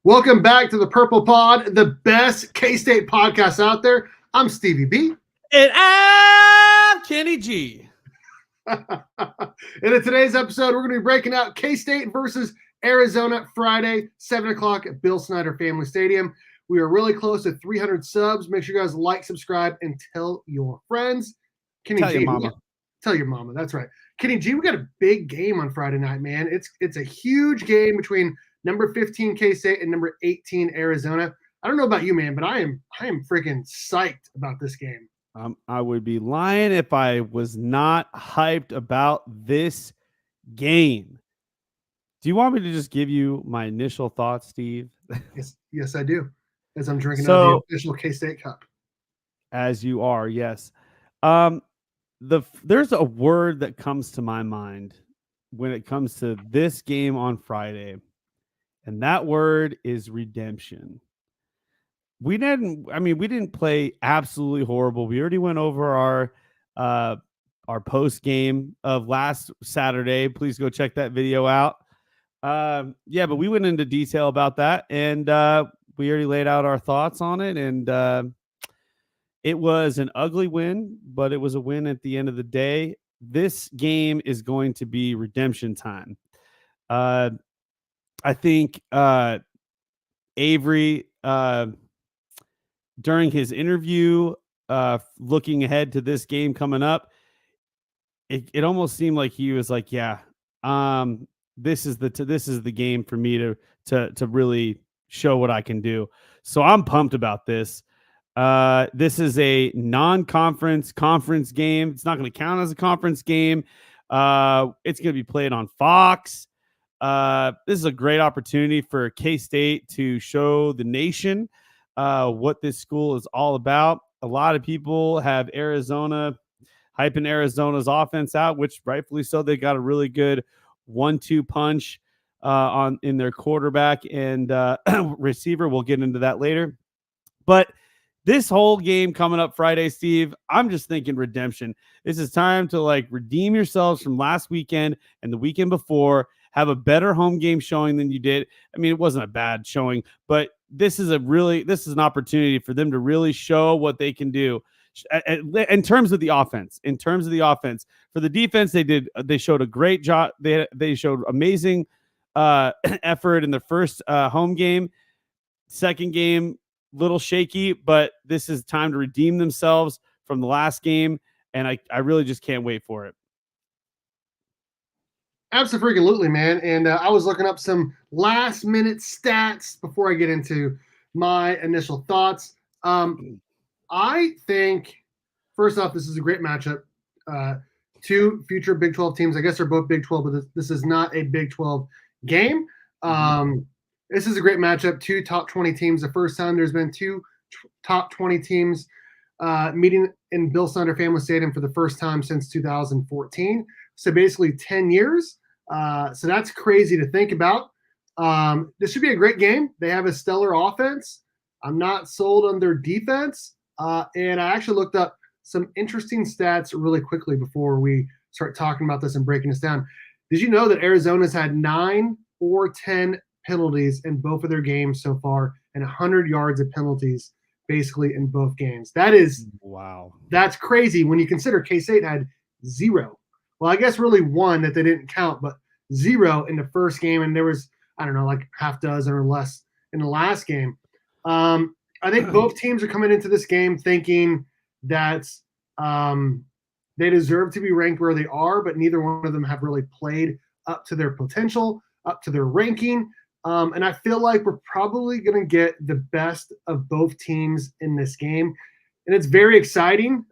Welcome back to the Purple Pod, the best K-State podcast out there. I'm Stevie B. And I'm Kenny G. And in today's episode, we're going to be breaking out K-State versus Arizona Friday, 7 o'clock at Bill Snyder Family Stadium. We are really close to 300 subs. Make sure you guys like, subscribe, and tell your friends. Kenny Tell G, your mama. Tell your mama. That's right. Kenny G, we got a big game on Friday night, man. It's a huge game between number 15 K-State and number 18 Arizona. I don't know about you, man, but I am freaking psyched about this game. I would be lying if I was not hyped about this game. Do you want me to just give you my initial thoughts, Steve? Yes, I do. As I'm drinking out of the official K-State cup. As you are, yes. There's a word that comes to my mind when it comes to this game on Friday, and that word is redemption. We didn't play absolutely horrible. We already went over our post game of last Saturday. Please go check that video out. But we went into detail about that, and we already laid out our thoughts on it. And it was an ugly win, but it was a win at the end of the day. This game is going to be redemption time. I think Avery, during his interview, looking ahead to this game coming up, it almost seemed like he was like, "Yeah, this is the game for me to really show what I can do." So I'm pumped about this. This is a non-conference conference game. It's not going to count as a conference game. It's going to be played on Fox. This is a great opportunity for K-State to show the nation what this school is all about. A lot of people have Arizona hyping Arizona's offense out, which rightfully so. They got a really good 1-2 punch in their quarterback and receiver. We'll get into that later. But this whole game coming up Friday, Steve, I'm just thinking redemption. This is time to redeem yourselves from last weekend and the weekend before. Have a better home game showing than you did. I mean, it wasn't a bad showing, but this is an opportunity for them to really show what they can do in terms of the offense. In terms of the offense, for the defense, they showed a great job. They showed amazing effort in the first home game. Second game, little shaky, but this is time to redeem themselves from the last game, and I really just can't wait for it. Absolutely, man. And I was looking up some last-minute stats before I get into my initial thoughts. I think, first off, this is a great matchup. Two future Big 12 teams. I guess they're both Big 12, but this is not a Big 12 game. This is a great matchup. Two top 20 teams. The first time there's been two top 20 teams meeting in Bill Snyder Family Stadium for the first time since 2014. So basically 10 years. So that's crazy to think about. This should be a great game. They have a stellar offense. I'm not sold on their defense. And I actually looked up some interesting stats really quickly before we start talking about this and breaking this down. Did you know that Arizona's had 9 or 10 penalties in both of their games so far and 100 yards of penalties basically in both games? That is wow. That's crazy when you consider K-State had 0. Well, I guess really 1 that they didn't count, but 0 in the first game, and there was, I don't know, like half dozen or less in the last game. I think both teams are coming into this game thinking that they deserve to be ranked where they are, but neither one of them have really played up to their potential, up to their ranking. And I feel like we're probably going to get the best of both teams in this game. And it's very exciting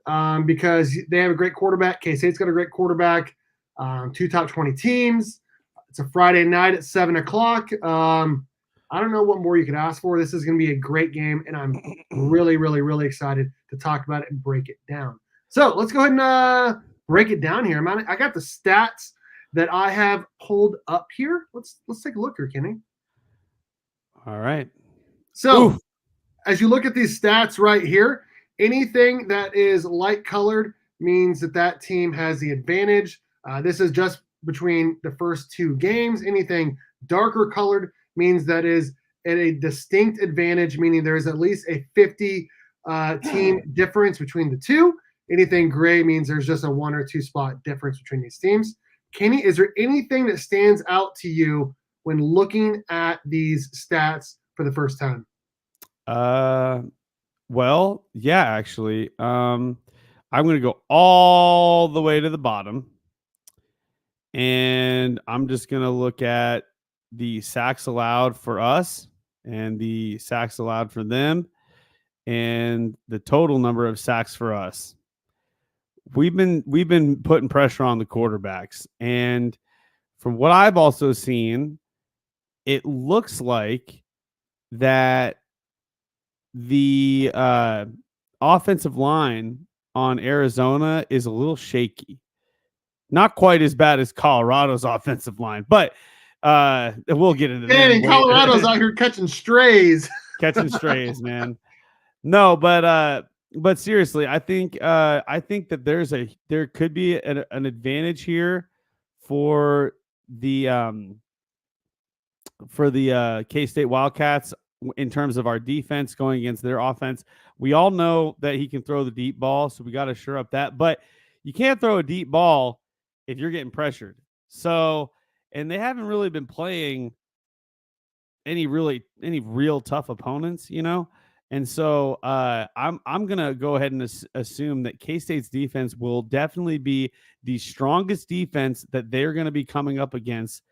because they have a great quarterback. K-State's got a great quarterback. 2 top 20 teams. It's a Friday night at 7 o'clock. I don't know what more you could ask for. This is going to be a great game, and I'm really, really, really excited to talk about it and break it down. So let's go ahead and break it down here. I got the stats that I have pulled up here. Let's take a look here, Kenny. All right. So as you look at these stats right here, anything that is light colored means that team has the advantage. This is just between the first 2 games. Anything darker colored means that is at a distinct advantage, meaning there is at least a 50 team difference between the two. Anything gray means there's just a 1 or 2 spot difference between these teams. Kenny, is there anything that stands out to you when looking at these stats for the first time? Well, yeah, actually. I'm going to go all the way to the bottom, and I'm just going to look at the sacks allowed for us and the sacks allowed for them and the total number of sacks for us. We've been putting pressure on the quarterbacks, and from what I've also seen, it looks like that the offensive line on Arizona is a little shaky. Not quite as bad as Colorado's offensive line, but we'll get into that. And Colorado's out here catching strays. Catching strays, man. No, but seriously, I think that there could be an advantage here for the K-State Wildcats in terms of our defense going against their offense. We all know that he can throw the deep ball, so we got to shore up that. But you can't throw a deep ball if you're getting pressured. So, and they haven't really been playing any real tough opponents, you know. And so I'm gonna go ahead and assume that K-State's defense will definitely be the strongest defense that they're going to be coming up against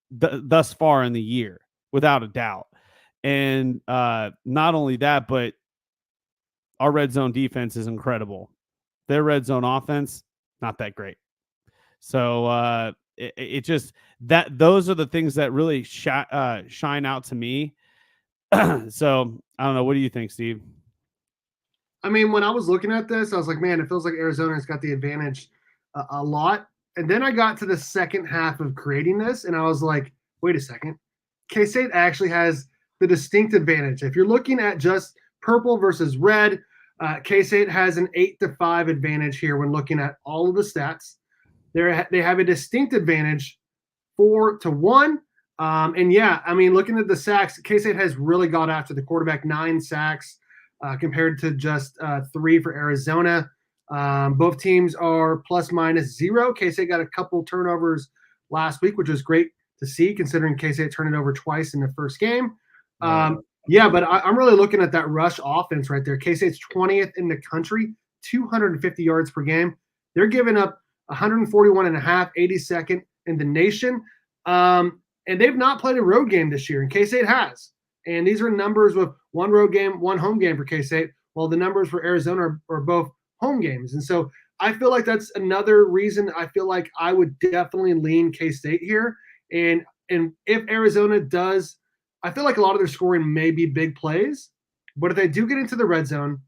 thus far in the year, without a doubt. And not only that, but our red zone defense is incredible. Their red zone offense, not that great. So it just that those are the things that really shine out to me. So I don't know. What do you think, Steve? I mean, when I was looking at this, I was like, man, it feels like Arizona's got the advantage a lot. And then I got to the second half of creating this, and I was like, wait a second. K-State actually has the distinct advantage. If you're looking at just purple versus red, K-State has an 8-5 advantage here when looking at all of the stats. They have a distinct advantage 4-1. And yeah, I mean, looking at the sacks, K-State has really got after the quarterback, 9 sacks compared to just 3 for Arizona. Both teams are ±0. K-State got a couple turnovers last week, which was great to see considering K-State turned it over twice in the first game. Yeah, but I'm really looking at that rush offense right there. K-State's 20th in the country, 250 yards per game. They're giving up 141.5, 82nd in the nation. And they've not played a road game this year, and K-State has. And these are numbers with 1 road game, 1 home game for K-State, while the numbers for Arizona are both home games. And so I feel like that's another reason I feel like I would definitely lean K-State here. And if Arizona does, I feel like a lot of their scoring may be big plays, but if they do get into the red zone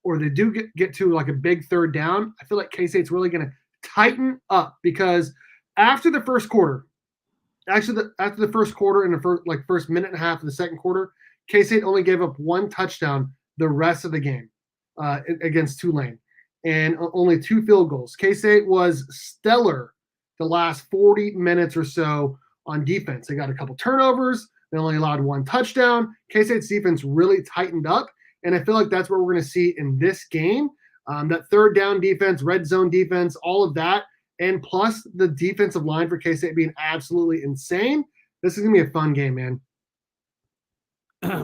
or they do get to like a big third down, I feel like K-State's really going to tighten up because after the first quarter, after the first quarter and the first minute and a half of the second quarter, K-State only gave up 1 touchdown the rest of the game against Tulane and only 2 field goals. K-State was stellar the last 40 minutes or so on defense. They got a couple turnovers. They only allowed 1 touchdown. K-State's defense really tightened up, and I feel like that's what we're going to see in this game. That third down defense, red zone defense, all of that, and plus the defensive line for K-State being absolutely insane. This is going to be a fun game, man.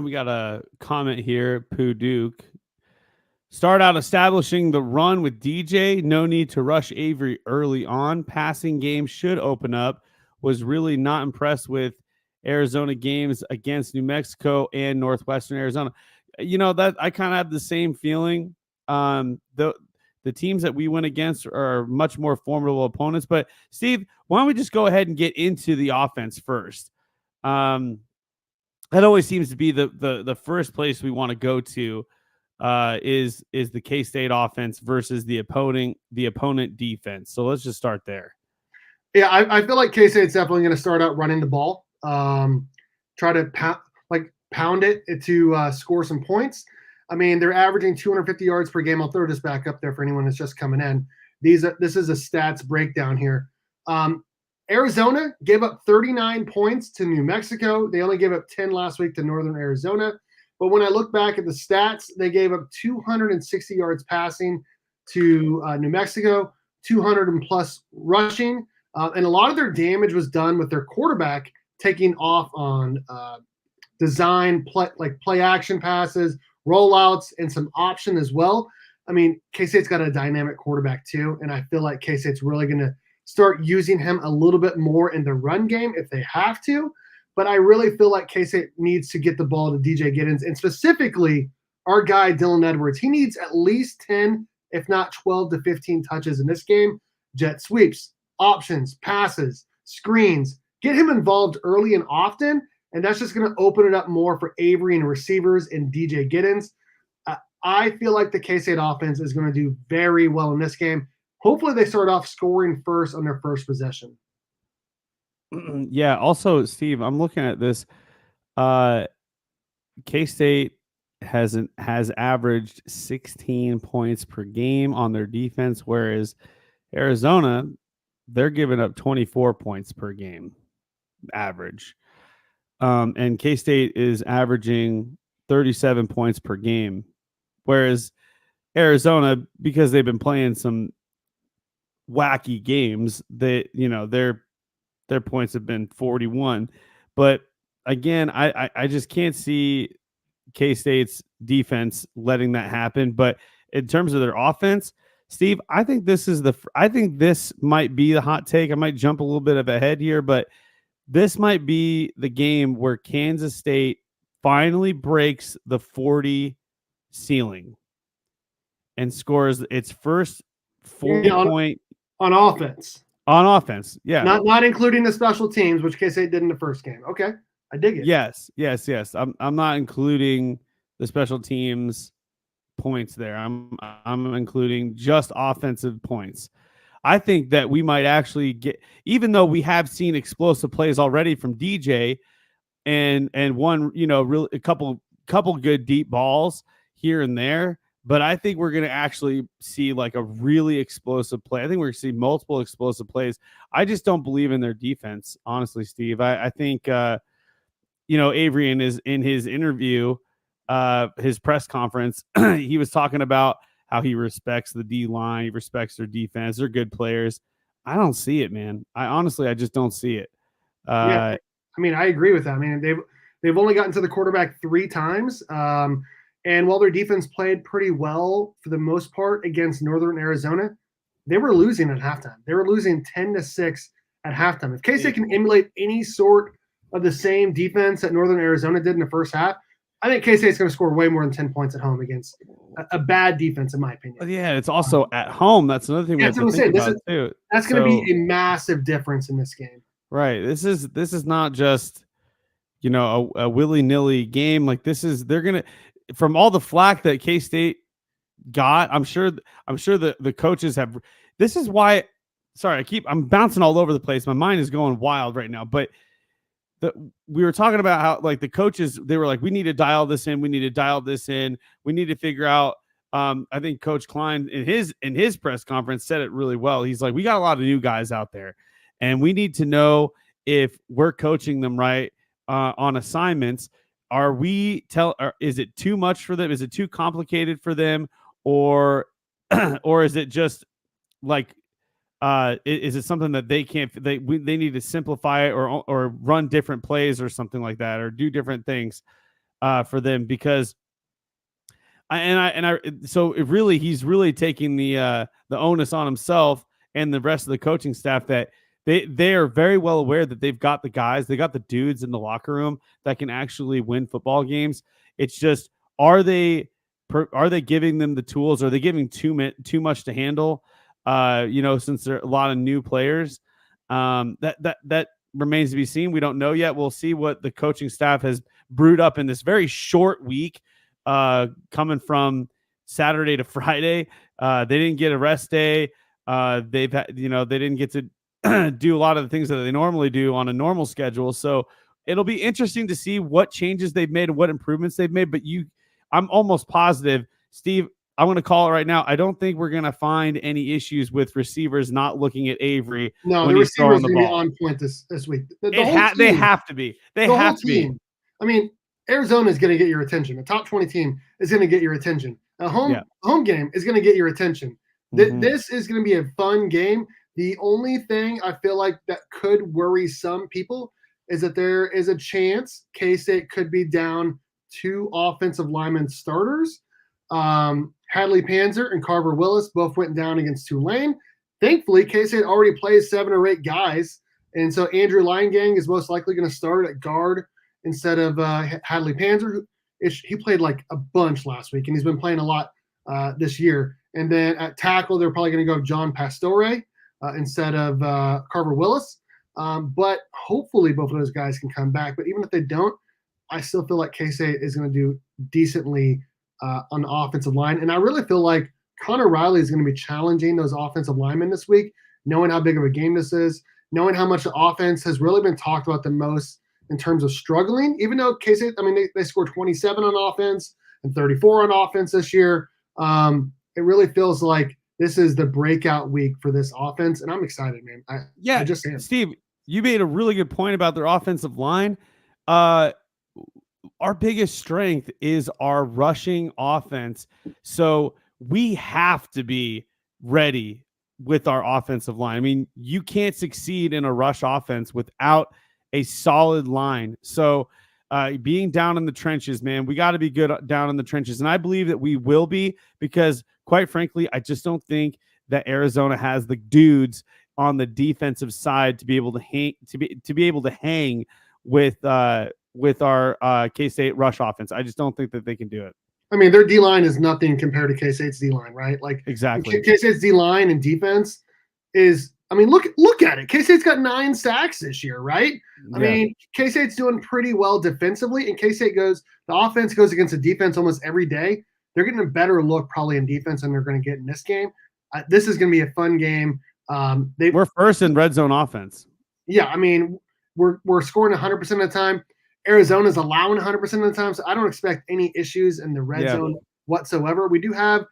We got a comment here, Pooh Duke. Start out establishing the run with DJ. No need to rush Avery early on. Passing game should open up. Was really not impressed with Arizona games against New Mexico and Northwestern Arizona. You know, that I kind of have the same feeling. The teams that we went against are much more formidable opponents. But Steve, why don't we just go ahead and get into the offense first? That always seems to be the first place we want to go to. Is the K-State offense versus the opponent defense. So let's just start there. Yeah, I feel like K-State's definitely going to start out running the ball, try to pound it to score some points. I mean, they're averaging 250 yards per game. I'll throw this back up there for anyone that's just coming in. This is a stats breakdown here. Arizona gave up 39 points to New Mexico. They only gave up 10 last week to Northern Arizona. But when I look back at the stats, they gave up 260 yards passing to New Mexico, 200 and plus rushing. And a lot of their damage was done with their quarterback taking off on design, play action passes, rollouts, and some option as well. I mean, K-State's got a dynamic quarterback too, and I feel like K-State's really going to start using him a little bit more in the run game if they have to. But I really feel like K-State needs to get the ball to DJ Giddens, and specifically our guy Dylan Edwards. He needs at least 10, if not 12 to 15 touches in this game. Jet sweeps, options, passes, screens. Get him involved early and often, and that's just going to open it up more for Avery and receivers and DJ Giddens. I feel like the K-State offense is going to do very well in this game. Hopefully they start off scoring first on their first possession. Yeah. Also, Steve, I'm looking at this. K-State has averaged 16 points per game on their defense, whereas Arizona, they're giving up 24 points per game average. And K-State is averaging 37 points per game, whereas Arizona, because they've been playing some wacky games, their points have been 41. But again, I just can't see K-State's defense letting that happen. But in terms of their offense, Steve, I think this might be the hot take. I might jump a little bit of ahead here, but this might be the game where Kansas State finally breaks the 40 ceiling and scores its first 40-point on offense. On offense, yeah. Not including the special teams, which K-State did in the first game. Okay, I dig it. Yes. I'm not including the special teams points there. I'm including just offensive points. I think that we might actually get, even though we have seen explosive plays already from DJ and one, a couple good deep balls here and there. But I think we're going to actually see like a really explosive play. I think we're going to see multiple explosive plays. I just don't believe in their defense, honestly, Steve. I think, Avery in his interview, his press conference, he was talking about how he respects the D-line. He respects their defense. They're good players. I don't see it, man. I just don't see it. Yeah, I mean, I agree with that. I mean, they've only gotten to the quarterback 3 times. And while their defense played pretty well for the most part against Northern Arizona, they were losing at halftime. They were losing 10-6 at halftime. If K-State can emulate any sort of the same defense that Northern Arizona did in the first half, I think K-State's going to score way more than 10 points at home against a bad defense, in my opinion. Yeah, it's also at home. That's another thing we have to think about too. That's going to be a massive difference in this game. Right. This is not just a willy-nilly game. Like they're gonna, from all the flack that K-State got, I'm sure the coaches have. This is why. Sorry, I'm bouncing all over the place. My mind is going wild right now. But we were talking about how like the coaches, they were like, we need to dial this in. We need to dial this in. We need to figure out. I think Coach Klein in his press conference said it really well. He's like, we got a lot of new guys out there, and we need to know if we're coaching them right on assignments. Is it too much for them? Is it too complicated for them? Or is it just like, is it something that they can't, they need to simplify it or run different plays or something like that, or do different things for them? Because so it really, he's really taking the onus on himself and the rest of the coaching staff that they are very well aware that they've got the guys, they got the dudes in the locker room that can actually win football games. It's just, are they giving them the tools? Are they giving too much to handle? Since there are a lot of new players, that remains to be seen. We don't know yet. We'll see what the coaching staff has brewed up in this very short week, coming from Saturday to Friday. They didn't get a rest day. They didn't get to do a lot of the things that they normally do on a normal schedule. So it'll be interesting to see what changes they've made and what improvements they've made. But I'm almost positive, Steve, I'm going to call it right now. I don't think we're going to find any issues with receivers not looking at Avery No, when the he's throwing receivers the are going to be ball. on point this week. They have to be. They the have whole to be. team. I mean, Arizona is going to get your attention. A top 20 team is going to get your attention. A home game is going to get your attention. This is going to be a fun game. The only thing I feel like that could worry some people is that there is a chance K-State could be down 2 offensive lineman starters. Hadley Panzer and Carver Willis both went down against Tulane. Thankfully, K-State already plays 7 or 8 guys, and so Andrew Leingang is most likely going to start at guard instead of Hadley Panzer. He played like a bunch last week, and he's been playing a lot this year. And then at tackle, they're probably going to go John Pastore instead of Carver Willis. But hopefully both of those guys can come back. But even if they don't, I still feel like K-State is going to do decently on the offensive line. And I really feel like Connor Riley is going to be challenging those offensive linemen this week, knowing how big of a game this is, knowing how much the offense has really been talked about the most in terms of struggling. Even though K-State, I mean, they scored 27 on offense and 34 on offense this year. It really feels like this is the breakout week for this offense, and I'm excited, man. I just am. Steve, you made a really good point about their offensive line. Our biggest strength is our rushing offense, so we have to be ready with our offensive line. I mean, you can't succeed in a rush offense without a solid line. So being down in the trenches, man, we got to be good down in the trenches. And I believe that we will be, because quite frankly, I just don't think that Arizona has the dudes on the defensive side to be able to hang, to be able to hang with our K-State rush offense. I just don't think that they can do it. I mean, their D-line is nothing compared to K-State's D-line, right? Like, exactly. K-State's D-line and defense is, I mean, look at it. K-State's got 9 sacks this year, right? I mean, K-State's doing pretty well defensively, and K-State the offense goes against the defense almost every day. They're getting a better look probably in defense than they're going to get in this game. This is going to be a fun game. We're first in red zone offense. Yeah, I mean, we're scoring 100% of the time. Arizona's allowing 100% of the time, so I don't expect any issues in the red zone whatsoever. We do have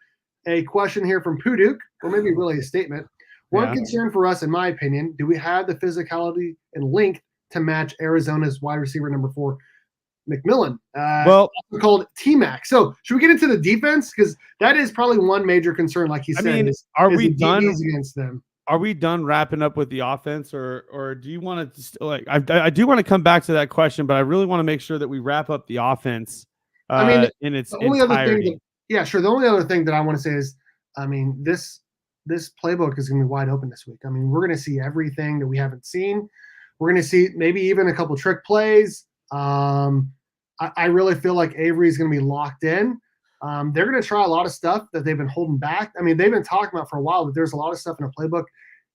a question here from Puduk, or maybe really a statement. One concern for us, in my opinion, do we have the physicality and length to match Arizona's wide receiver number 4, McMillan? Called T-Mac. So should we get into the defense? Because that is probably one major concern, like he said. I mean, are we done against them? Are we done wrapping up with the offense, or do you want to I do want to come back to that question, but I really want to make sure that we wrap up the offense in its entirety. The only other thing that I want to say is, I mean, this playbook is going to be wide open this week. I mean, we're going to see everything that we haven't seen. We're going to see maybe even a couple trick plays. I really feel like Avery is going to be locked in. They're going to try a lot of stuff that they've been holding back. I mean, they've been talking about for a while, but there's a lot of stuff in the playbook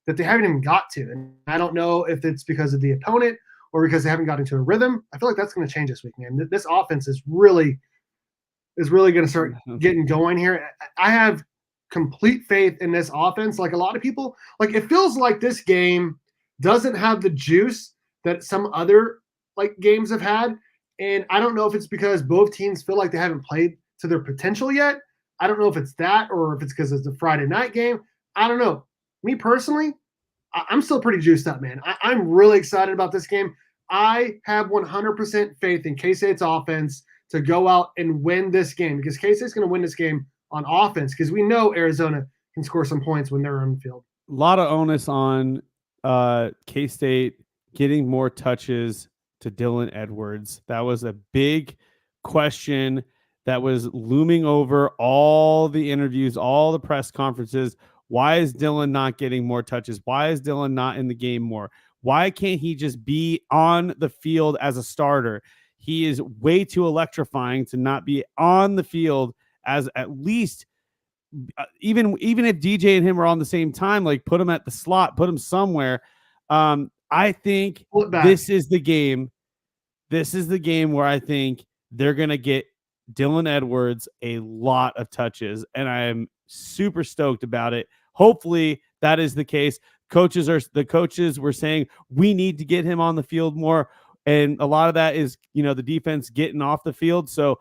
that they haven't even got to. And I don't know if it's because of the opponent or because they haven't got into a rhythm. I feel like that's going to change this week, man. This offense is really going to start getting going here. I have complete faith in this offense. Like a lot of people, like it feels like this game doesn't have the juice that some other like games have had. And I don't know if it's because both teams feel like they haven't played to their potential yet. I don't know if it's that or if it's because it's a Friday night game. I don't know. Me personally, I'm still pretty juiced up, man. I'm really excited about this game. I have 100% faith in K-State's offense to go out and win this game, because K-State's going to win this game on offense, because we know Arizona can score some points when they're on the field. A lot of onus on K-State getting more touches to Dylan Edwards. That was a big question that was looming over all the interviews, all the press conferences. Why is Dylan not getting more touches? Why is Dylan not in the game more? Why can't he just be on the field as a starter? He is way too electrifying to not be on the field as at least even if DJ and him are on the same time, like put him at the slot, put him somewhere. I think this is the game. This is the game where I think they're going to get Dylan Edwards a lot of touches, and I am super stoked about it. Hopefully that is the case. The coaches were saying we need to get him on the field more, and a lot of that is, the defense getting off the field. So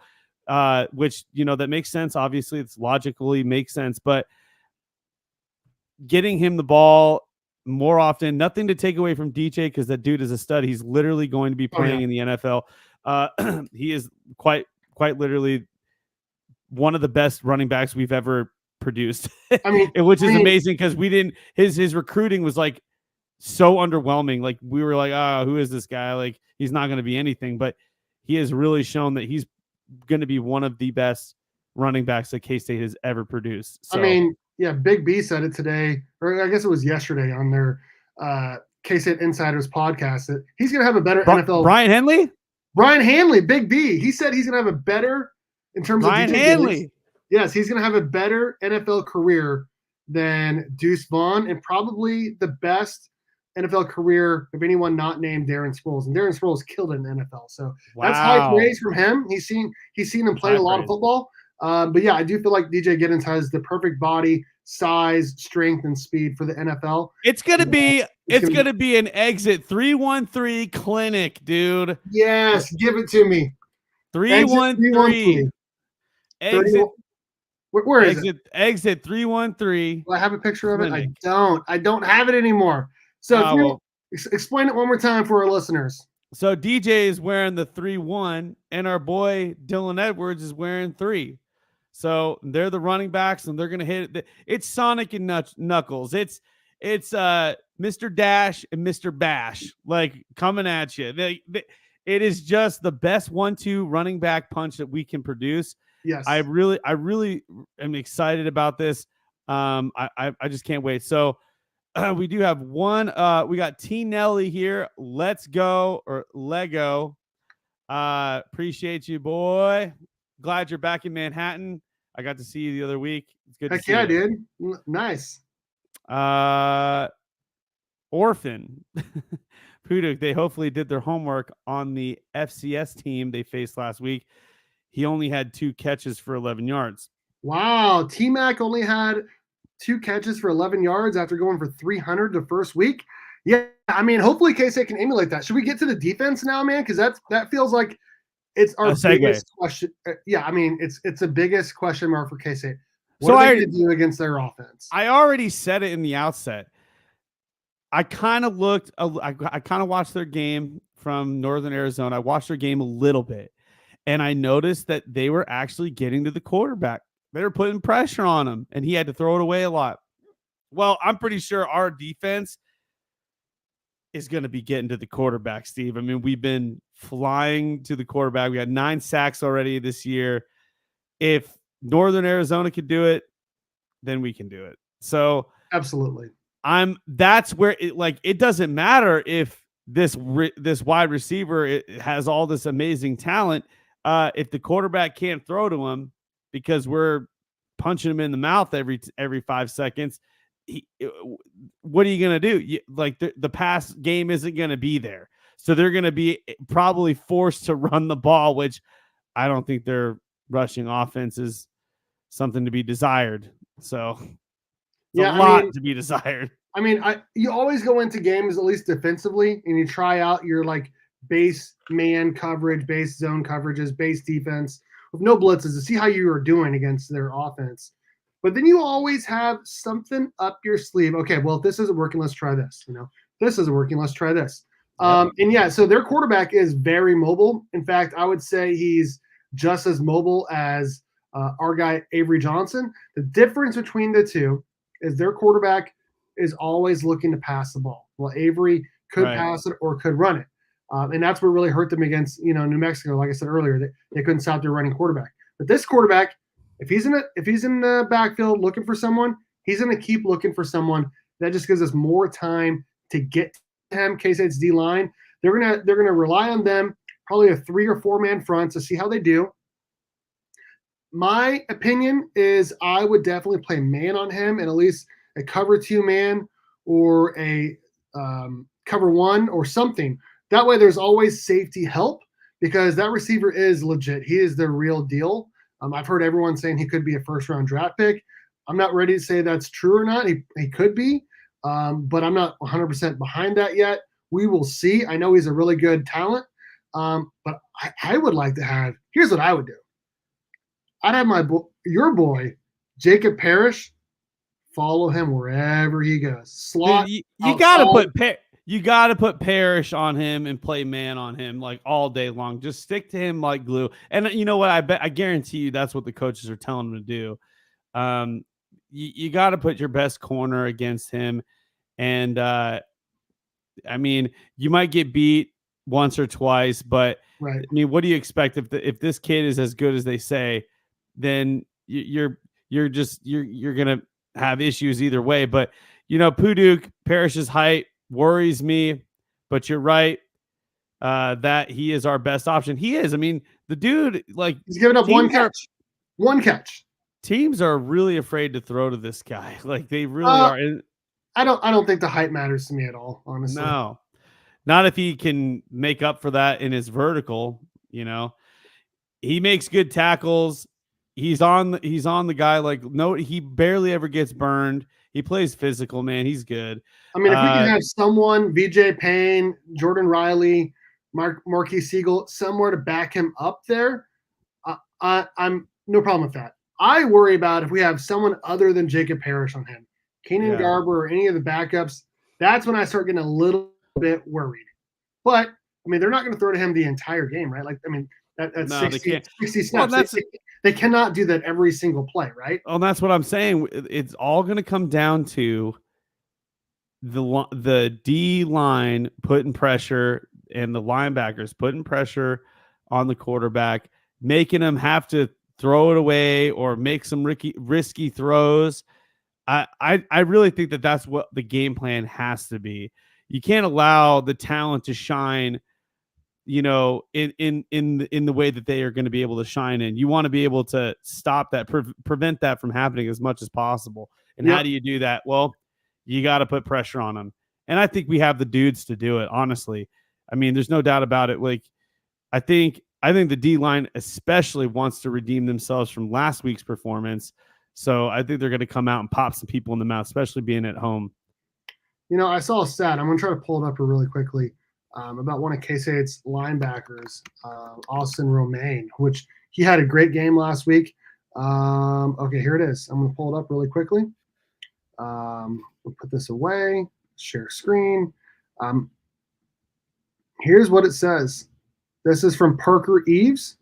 which, that makes sense. Obviously, it's logically makes sense, but getting him the ball more often, nothing to take away from DJ because that dude is a stud. He's literally going to be playing in the NFL. He is quite literally one of the best running backs we've ever produced. Which is amazing because we didn't. His recruiting was like so underwhelming. Like we were like, oh, who is this guy? Like he's not going to be anything. But he has really shown that he's going to be one of the best running backs that K-State has ever produced. So, Big B said it today, or I guess it was yesterday on their K-State Insiders podcast that he's going to have a better NFL. Brian Hanley, Big B. He said he's going to have a better in terms Brian of Hanley. Yes, he's going to have a better NFL career than Deuce Vaughn and probably the best NFL career of anyone not named Darren Sproles. And Darren Sproles killed it in the NFL. So That's high praise from him. He's seen him play a lot of football. But yeah, I do feel like DJ Giddens has the perfect body, size, strength, and speed for the NFL. It's gonna be an exit 313 clinic, dude. Yes, give it to me. 313. Exit. Where is it? Exit 313. Do I have a picture of it? I don't have it anymore. So explain it one more time for our listeners. So DJ is wearing the 3-1, and our boy Dylan Edwards is wearing 3. So they're the running backs, and they're gonna hit it. It's Sonic and Knuckles. It's Mr. Dash and Mr. Bash, like coming at you. It is just the best 1-2 running back punch that we can produce. Yes, I really am excited about this. I just can't wait. So we do have one. We got T Nelly here. Let's go, or Lego. Appreciate you, boy. Glad you're back in Manhattan. I got to see you the other week. It's good to see you. Dude. Nice. Orphan. Puduk, they hopefully did their homework on the FCS team they faced last week. He only had 2 catches for 11 yards. Wow. T-Mac only had 2 catches for 11 yards after going for 300 the first week. Yeah, hopefully K-State can emulate that. Should we get to the defense now, man? Because that feels like it's our biggest question. Yeah, it's the biggest question mark for K-State. What are they going to do against their offense? I already said it in the outset. I kind of watched their game from Northern Arizona. I watched their game a little bit, and I noticed that they were actually getting to the quarterback. They were putting pressure on him, and he had to throw it away a lot. Well, I'm pretty sure our defense is going to be getting to the quarterback, Steve. We've been flying to the quarterback. We got 9 sacks already this year. If Northern Arizona could do it, then we can do it. So absolutely. That's where it doesn't matter if this wide receiver has all this amazing talent. If the quarterback can't throw to him because we're punching him in the mouth every 5 seconds, what are you going to do? The pass game isn't going to be there. So they're going to be probably forced to run the ball, which I don't think their rushing offense is something to be desired. So a lot to be desired. You always go into games, at least defensively, and you try out your base man coverage, base zone coverages, base defense with no blitzes to see how you are doing against their offense. But then you always have something up your sleeve. Okay, well, if this isn't working, let's try this. This isn't working, let's try this. Yep. So their quarterback is very mobile. In fact, I would say he's just as mobile as our guy Avery Johnson. The difference between the two is their quarterback is always looking to pass the ball. Well, Avery could pass it or could run it. And that's what really hurt them against, New Mexico. Like I said earlier, they couldn't stop their running quarterback. But this quarterback, if he's in the backfield looking for someone, he's going to keep looking for someone. That just gives us more time to get to him. K-State's D-line, they're gonna rely on them, probably a 3 or 4 man front to see how they do. My opinion is I would definitely play man on him and at least a cover 2 man or a cover 1 or something. That way there's always safety help because that receiver is legit. He is the real deal. I've heard everyone saying he could be a first-round draft pick. I'm not ready to say that's true or not. He could be, but I'm not 100% behind that yet. We will see. I know he's a really good talent, but I would like to have – here's what I would do. I'd have your boy, Jacob Parrish, follow him wherever he goes. Slot. Dude, you gotta put Parrish on him and play man on him like all day long. Just stick to him like glue. And you know what? I guarantee you that's what the coaches are telling him to do. You got to put your best corner against him. And I mean, you might get beat once or twice, but right. I mean, what do you expect if this kid is as good as they say? Then you're gonna have issues either way. But Puduk Parrish's height worries me. But you're right that he is our best option. He is. I mean, the dude he's given up one catch. One catch. Teams are really afraid to throw to this guy. Like they really are. And I don't think the height matters to me at all, honestly. No, not if he can make up for that in his vertical. He makes good tackles. He's on the guy he barely ever gets burned. He plays physical, man. He's good. I mean, if we can have someone, VJ Payne, Jordan Riley, Marquis Siegel, somewhere to back him up there, I'm no problem with that. I worry about if we have someone other than Jacob Parrish on him, Keenan Garber or any of the backups. That's when I start getting a little bit worried. But I mean, they're not going to throw to him the entire game, right? Like, I mean, that's no, 60 snaps. Well, they cannot do that every single play, right? Well, that's what I'm saying. It's all going to come down to the D line putting pressure and the linebackers putting pressure on the quarterback, making him have to throw it away or make some risky throws. I really think that's what the game plan has to be. You can't allow the talent to shine, in the way that they are going to be able to shine in. You want to be able to stop that, prevent that from happening as much as possible. And how do you do that? Well, you got to put pressure on them. And I think we have the dudes to do it, honestly. I mean, there's no doubt about it. Like, I think the D line especially wants to redeem themselves from last week's performance. So I think they're going to come out and pop some people in the mouth, especially being at home. I saw a stat. I'm going to try to pull it up here really quickly about one of K-State's linebackers, Austin Romaine, which he had a great game last week. Okay, here it is. I'm going to pull it up really quickly. We'll put this away, share screen. Here's what it says. This is from Parker Eves.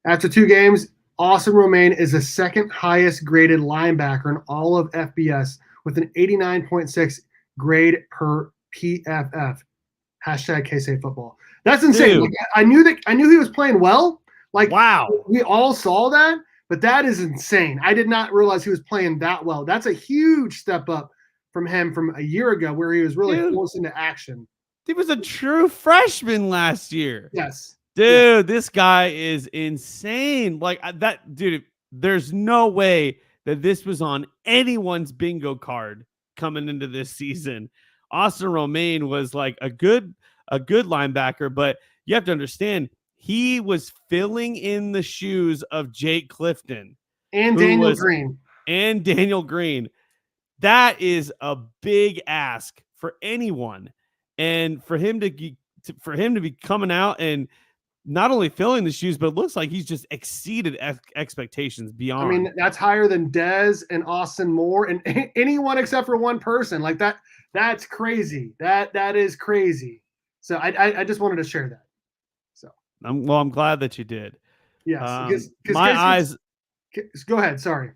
After 2 games, Austin Romaine is the second highest graded linebacker in all of FBS with an 89.6 grade per PFF. Hashtag K-State football. That's insane. Like, I knew he was playing well. Like, wow, we all saw that, but that is insane. I did not realize he was playing that well. That's a huge step up from him from a year ago where he was really forced into action. He was a true freshman last year. Yes. Dude, this guy is insane. Like that, dude, there's no way that this was on anyone's bingo card coming into this season. Austin Romaine was like a good linebacker, but you have to understand he was filling in the shoes of Jake Clifton and Daniel Green. And Daniel Green. That is a big ask for anyone. And for him to be coming out and not only filling the shoes, but it looks like he's just exceeded expectations beyond. I mean, that's higher than Dez and Austin Moore and anyone except for one person. Like that. That's crazy. That is crazy. So I just wanted to share that. So I'm glad that you did. Yes. My eyes. Go ahead. Sorry.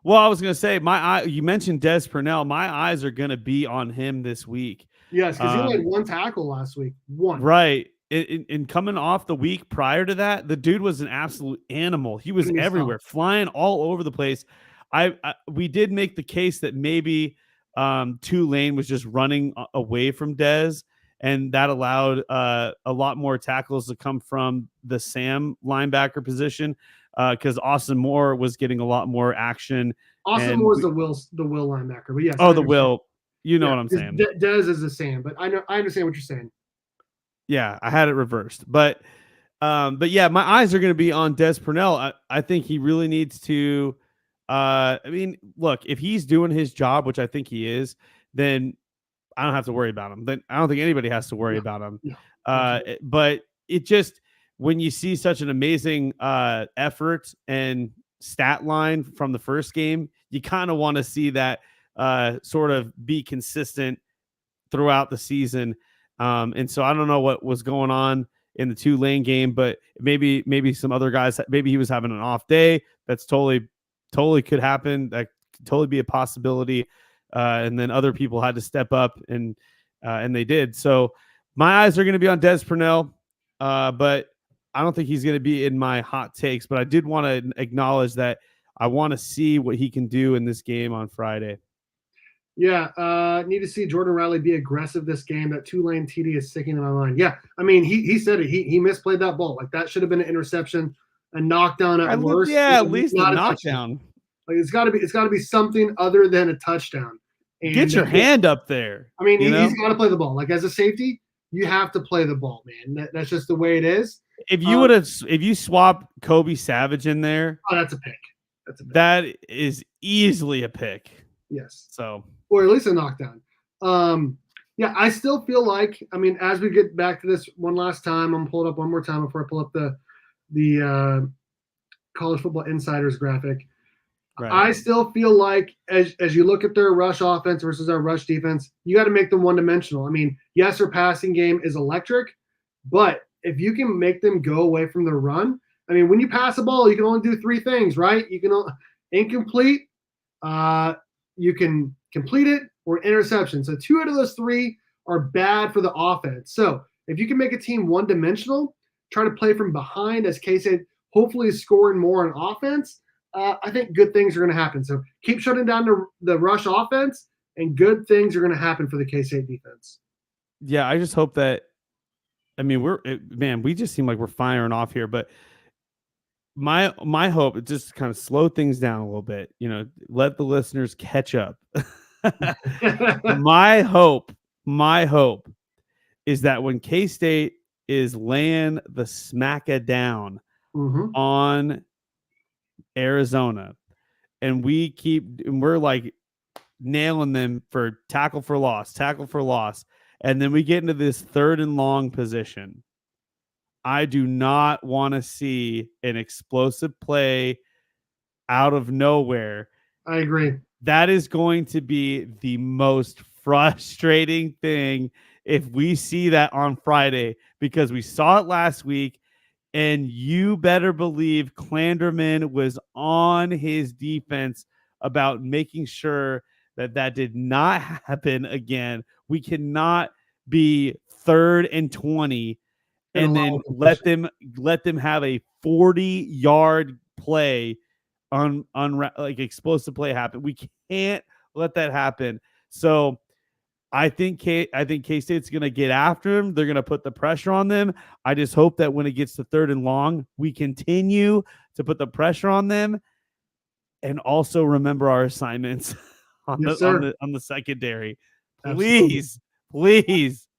Well, I was going to say you mentioned Des Purnell. My eyes are going to be on him this week. Yes, because he only had 1 tackle last week. 1. Right. And coming off the week prior to that, the dude was an absolute animal. He was everywhere, flying all over the place. We did make the case that maybe Tulane was just running away from Dez, and that allowed a lot more tackles to come from the Sam linebacker position because Austin Moore was getting a lot more action. Austin Moore is the will linebacker, but yes. Oh, the will. You know what I'm saying. Dez is the Sam, but I understand what you're saying. Yeah, I had it reversed, but yeah, my eyes are going to be on Des Purnell. I think he really needs to. I mean, look, if he's doing his job, which I think he is, then I don't have to worry about him. Then I don't think anybody has to worry about him. Yeah, but it just when you see such an amazing effort and stat line from the first game, you kind of want to see that sort of be consistent throughout the season. And so I don't know what was going on in the Tulane game, but maybe some other guys, maybe he was having an off day. That's totally could happen. That could totally be a possibility. And then other people had to step up and they did. So my eyes are going to be on Des Purnell, but I don't think he's going to be in my hot takes. But I did want to acknowledge that I want to see what he can do in this game on Friday. Yeah, need to see Jordan Riley be aggressive this game. That Tulane TD is sticking in my mind. Yeah, I mean, he said it. He misplayed that ball. Like, that should have been an interception, a knockdown at worst. Yeah, at least not a knockdown. Like, it's got to be something other than a touchdown. And get your hand up there. I mean, he's got to play the ball. Like, as a safety, you have to play the ball, man. That's just the way it is. If you if you swap Kobe Savage in there, oh, that's a pick. That is easily a pick. Yes. So, or at least a knockdown. Yeah, I still feel like, I mean, as we get back to this one last time, I'm pulling up one more time before I pull up the College Football Insiders graphic. Right. I still feel like as you look at their rush offense versus our rush defense, you got to make them one-dimensional. I mean, yes, their passing game is electric, but if you can make them go away from the run, I mean, when you pass a ball, you can only do three things, right? You can incomplete, you can complete it, or interception. So 2 out of those 3 are bad for the offense. So if you can make a team one-dimensional, try to play from behind, as K-State hopefully is scoring more on offense, I think good things are going to happen. So keep shutting down the rush offense, and good things are going to happen for the K-State defense. Yeah, I just hope that, I mean, we just seem like we're firing off here, but my hope is just kind of slow things down a little bit, let the listeners catch up. My hope is that when K-State is laying the smacka down on Arizona, and we're like nailing them for tackle for loss, and then we get into this 3rd and long position, I do not want to see an explosive play out of nowhere. I agree. That is going to be the most frustrating thing if we see that on Friday, because we saw it last week, and you better believe Clanderman was on his defense about making sure that did not happen again. We cannot be 3rd and 20 and then let them have a 40-yard play on like explosive play happen. We can't let that happen. So I think K-State's going to get after him. They're going to put the pressure on them. I just hope that when it gets to 3rd and long, we continue to put the pressure on them, and also remember our assignments on the secondary. Please.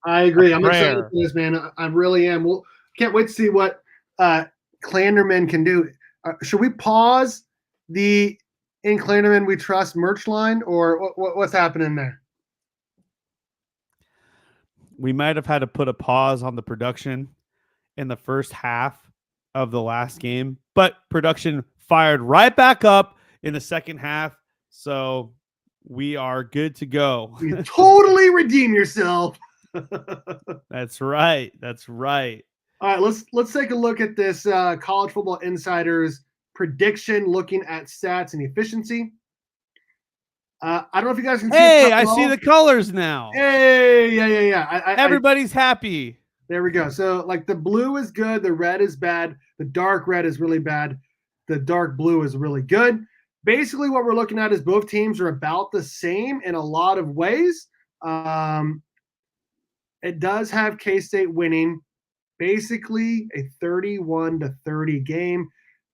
I agree. I'm excited for this, man. I really am. Well, can't wait to see what Clanderman can do. Should we pause the In Clanderman We Trust merch line, or what's happening there? We might have had to put a pause on the production in the first half of the last game, but production fired right back up in the second half. So we are good to go. You totally redeem yourself. That's right. All right, let's take a look at this College Football Insiders prediction, looking at stats and efficiency. I don't know if you guys can see. Hey, I see the colors now. Hey, yeah. Everybody's happy. There we go. So, like, the blue is good, the red is bad, the dark red is really bad, the dark blue is really good. Basically, what we're looking at is both teams are about the same in a lot of ways. It does have K-State winning basically a 31-30 game,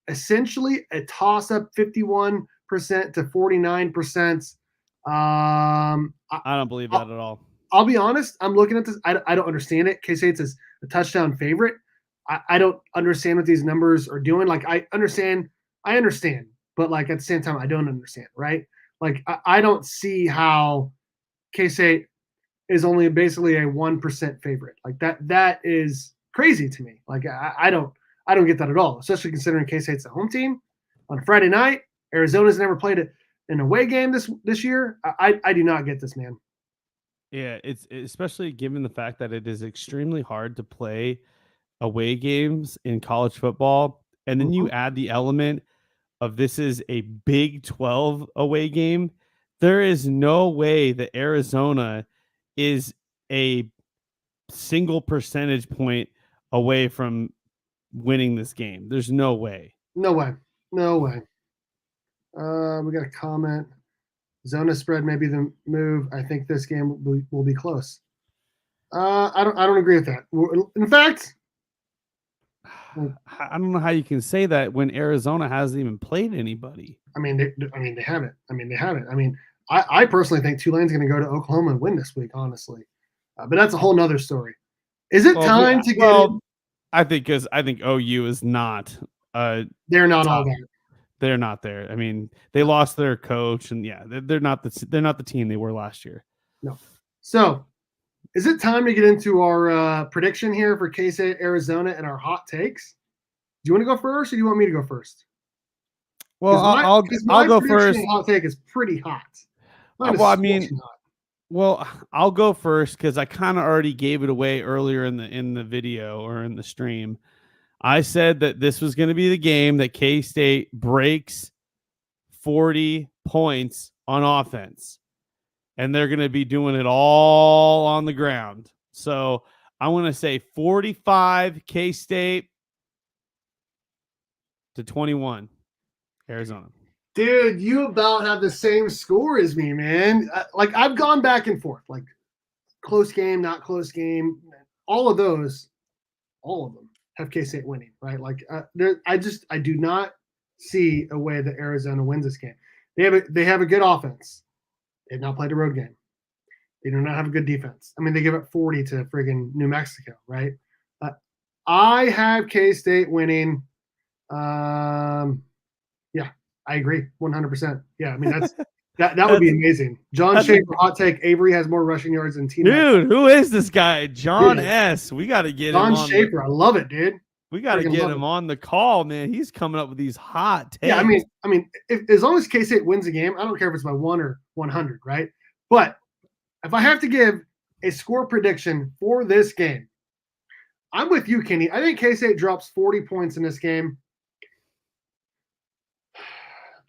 essentially a toss-up, 51% to 49%. I don't believe that at all. I'll be honest. I'm looking at this. I don't understand it. K-State's is a touchdown favorite. I don't understand what these numbers are doing. Like, I understand, but like at the same time, I don't understand, right? Like, I don't see how K-State is only basically a 1% favorite. Like, that is crazy to me. Like I don't get that at all, especially considering K-State's a home team on Friday night. Arizona's never played an away game this year. I do not get this, man. Yeah, it's especially given the fact that it is extremely hard to play away games in college football, and then you Mhm. add the element of this is a Big 12 away game. There is no way that Arizona is a single percentage point away from winning this game. There's no way. No way. No way. We got a comment. Zona spread may be the move. I think this game will be close. I don't agree with that. In fact, I don't know how you can say that when Arizona hasn't even played anybody. I mean they haven't. I personally think Tulane's going to go to Oklahoma and win this week. Honestly, but that's a whole nother story. Is it time to get? I think OU is not. They're not all that. They're not there. I mean, they lost their coach, and yeah, they're not the team they were last year. No. So, is it time to get into our prediction here for K-State, Arizona, and our hot takes? Do you want to go first, or do you want me to go first? Well, I'll go first. Hot take is pretty hot. Well, I'll go first because I kind of already gave it away earlier in the video or in the stream. I said that this was going to be the game that K-State breaks 40 points on offense, and they're going to be doing it all on the ground. So I want to say 45 K-State to 21 Arizona. Dude, you about have the same score as me, man. Like I've gone back and forth, like close game, not close game. All of them have K-State winning, right? Like I do not see a way that Arizona wins this game. They have a good offense. They've not played a road game. They do not have a good defense. I mean, they give up 40 to friggin' New Mexico, right? I have K-State winning. Yeah, I agree 100%. Yeah, I mean that would be amazing. John Schaefer, hot take. Avery has more rushing yards than T. Dude, who is this guy? John S. We got to get John him on. Schaefer, I love it, dude. We got to get him on the call, man. He's coming up with these hot takes. Yeah, I mean, as long as K-State wins the game, I don't care if it's by 1 or 100, right? But if I have to give a score prediction for this game, I'm with you, Kenny. I think K-State drops 40 points in this game.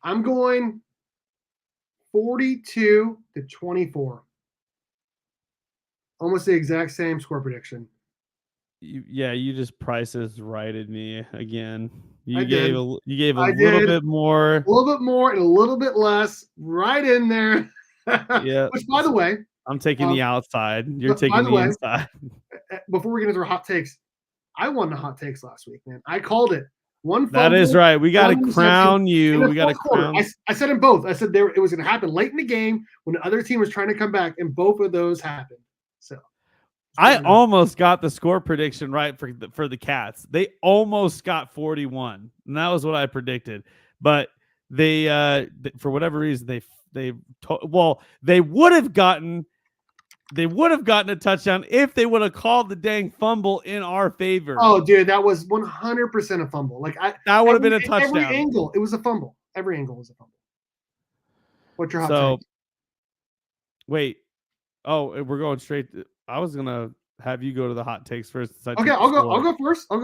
I'm going 42 to 24. Almost the exact same score prediction. You just prices righted me again. You I gave did. a little bit more. A little bit more and a little bit less right in there. Yeah. Which, by the way, I'm taking the outside. You're taking the inside. Before we get into our hot takes, I won the hot takes last week, man. I called it. That is right. We got to crown you. We got to crown. I said in both. I said it was going to happen late in the game when the other team was trying to come back, and both of those happened. So I almost got the score prediction right for the Cats. They almost got 41, and that was what I predicted. But they for whatever reason they would have gotten a touchdown if they would have called the dang fumble in our favor. Oh, dude, that was 100% a fumble. That would have been a touchdown. Every angle, it was a fumble. Every angle was a fumble. What's your hot take? Wait. Oh, we're going straight. I was gonna have you go to the hot takes first. Okay, I'll go first. All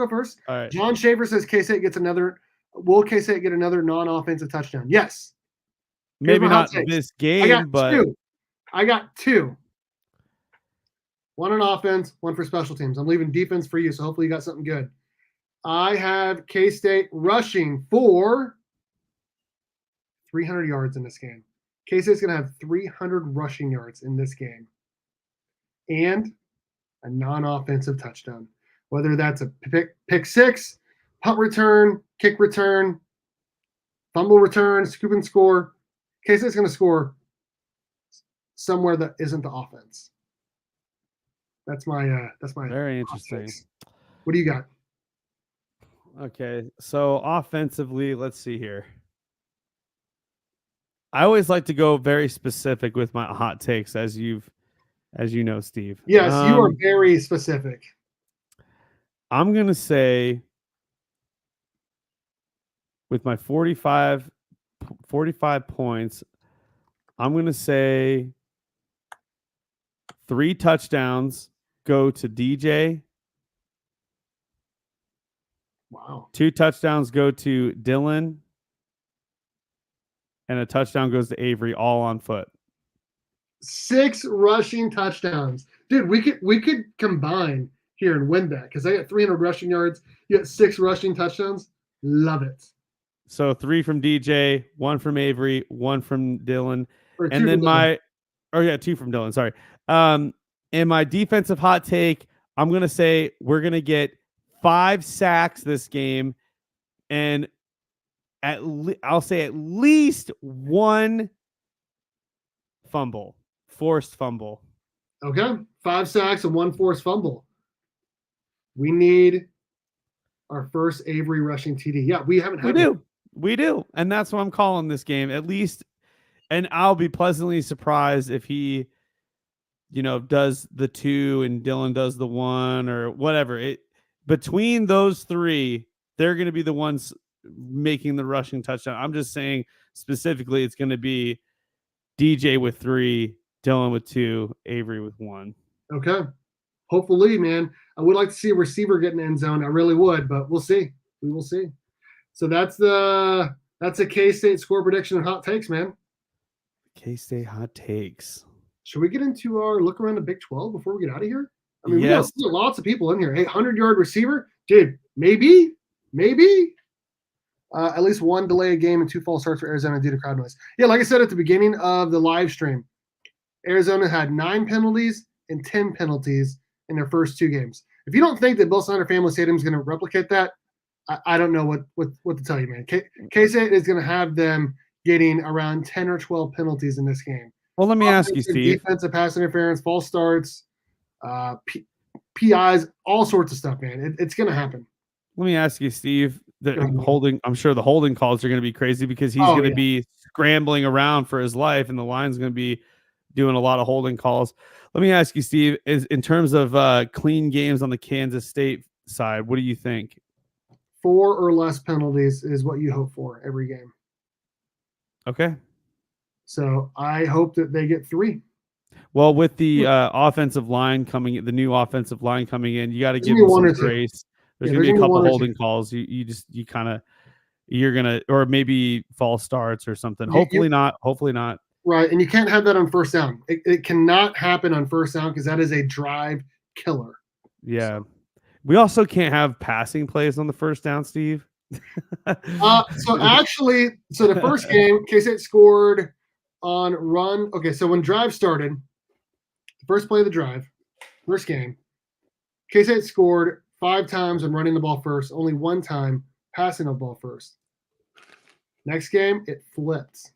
right. John Schaefer says K-State gets another. Will K-State get another non-offensive touchdown? Yes. Maybe not this game, but I got two. One on offense, one for special teams. I'm leaving defense for you, so hopefully you got something good. I have K-State rushing for 300 yards in this game. K-State's going to have 300 rushing yards in this game. And a non-offensive touchdown. Whether that's a pick six, punt return, kick return, fumble return, scoop and score. K-State's going to score somewhere that isn't the offense. That's my very interesting. Offense. What do you got? Okay, so offensively, let's see here. I always like to go very specific with my hot takes, as you know, Steve. Yes, you are very specific. I'm going to say with my 45 points, I'm going to say 3 touchdowns go to DJ. Wow. 2 touchdowns go to Dylan. And a touchdown goes to Avery, all on foot. 6 rushing touchdowns. Dude, we could combine here and win that because I got 300 rushing yards. You got 6 rushing touchdowns. Love it. So 3 from DJ, 1 from Avery, 1 from Dylan. Or 2 And then from Dylan. 2 from Dylan, sorry. In my defensive hot take, I'm going to say we're going to get 5 sacks this game, and I'll say at least 1 fumble, forced fumble. Okay. 5 sacks and 1 forced fumble. We need our first Avery rushing TD. Yeah, we haven't had it. We do. And that's what I'm calling this game, at least. And I'll be pleasantly surprised if he, does the 2 and Dylan does the 1 or whatever. Between those 3, they're going to be the ones making the rushing touchdown. I'm just saying specifically it's going to be DJ with 3, Dylan with 2, Avery with 1. Okay. Hopefully, man. I would like to see a receiver get in the end zone. I really would, but we'll see. We will see. So that's a K-State score prediction and hot takes, man. K-State hot takes. Should we get into our look around the Big 12 before we get out of here? I mean, yes. we got lots of people in here. Hey, 100-yard receiver? Dude, maybe. At least 1 delay game and 2 false starts for Arizona due to crowd noise. Yeah, like I said at the beginning of the live stream, Arizona had 9 penalties and 10 penalties in their first 2 games. If you don't think that Bill Snyder Family Stadium is going to replicate that, I don't know what to tell you, man. K-State is going to have them getting around 10 or 12 penalties in this game. Well, let me ask you, Steve. Defensive pass interference, false starts, PIs, all sorts of stuff, man. It's going to happen. Let me ask you, Steve. I'm sure the holding calls are going to be crazy because he's going to be scrambling around for his life, and the line's going to be doing a lot of holding calls. Let me ask you, Steve, in terms of clean games on the Kansas State side, what do you think? 4 or less penalties is what you hope for every game. Okay. So I hope that they get 3. Well, with the offensive line the new offensive line coming in, you got to give them some grace. There's going to be a couple holding calls. You're going to, or maybe false starts or something. Hopefully not. Right. And you can't have that on first down. It cannot happen on first down because that is a drive killer. Yeah. We also can't have passing plays on the first down, Steve. So the first game, K-State scored on run. Okay, so when drive started, the first play of the drive, first game, K-State scored 5 times on running the ball first, only 1 time passing the ball first. Next game, it flipped.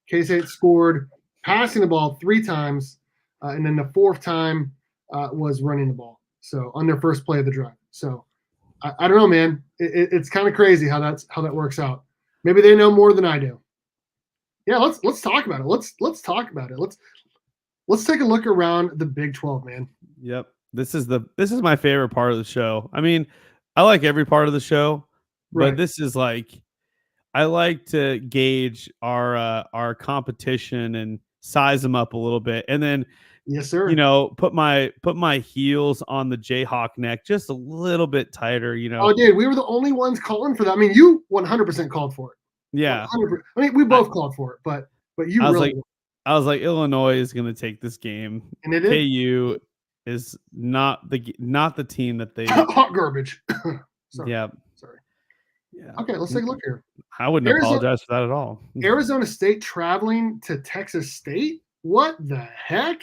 K-State scored passing the ball 3 times, and then the 4th time was running the ball. So on their first play of the drive. So I don't know, man. It's kind of crazy how that works out. Maybe they know more than I do. Yeah, let's talk about it. Let's talk about it. Let's take a look around the Big 12, man. Yep. This is my favorite part of the show. I mean, I like every part of the show, but this is I like to gauge our competition and size them up a little bit, and then yes, sir. Put my heels on the Jayhawk neck just a little bit tighter. Oh, dude, we were the only ones calling for that. I mean, you 100% called for it. Yeah. 100%. I mean, we both called for it, but you really. I was like, Illinois is going to take this game, and it is. KU is not the team that they hot garbage. Sorry. Yeah. Sorry. Yeah. Okay, let's take a look here. I wouldn't apologize for that at all. Arizona State traveling to Texas State? What the heck?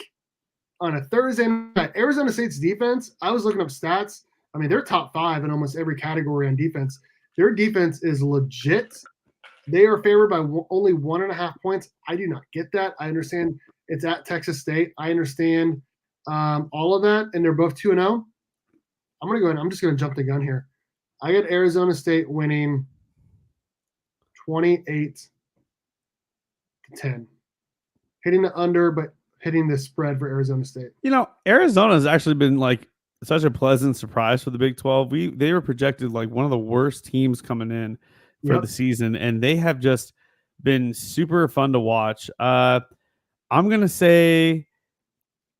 On a Thursday night, Arizona State's defense, I was looking up stats. I mean, they're top 5 in almost every category on defense. Their defense is legit. They are favored by only 1.5 points. I do not get that. I understand it's at Texas State. I understand all of that, and they're both 2-0. I'm going to go ahead. I'm just going to jump the gun here. I got Arizona State winning 28-10. Hitting the under, but hitting the spread for Arizona State. Arizona's actually been such a pleasant surprise for the Big 12. They were projected like one of the worst teams coming in for the season, and they have just been super fun to watch. I'm gonna say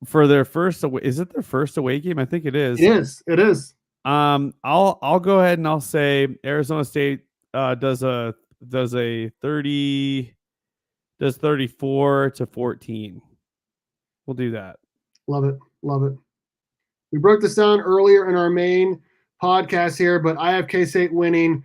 for their first away, is it their first away game? I think it is. It is. I'll go ahead and I'll say Arizona State does a 34-14. We'll do that. Love it. We broke this down earlier in our main podcast here, but I have K-State winning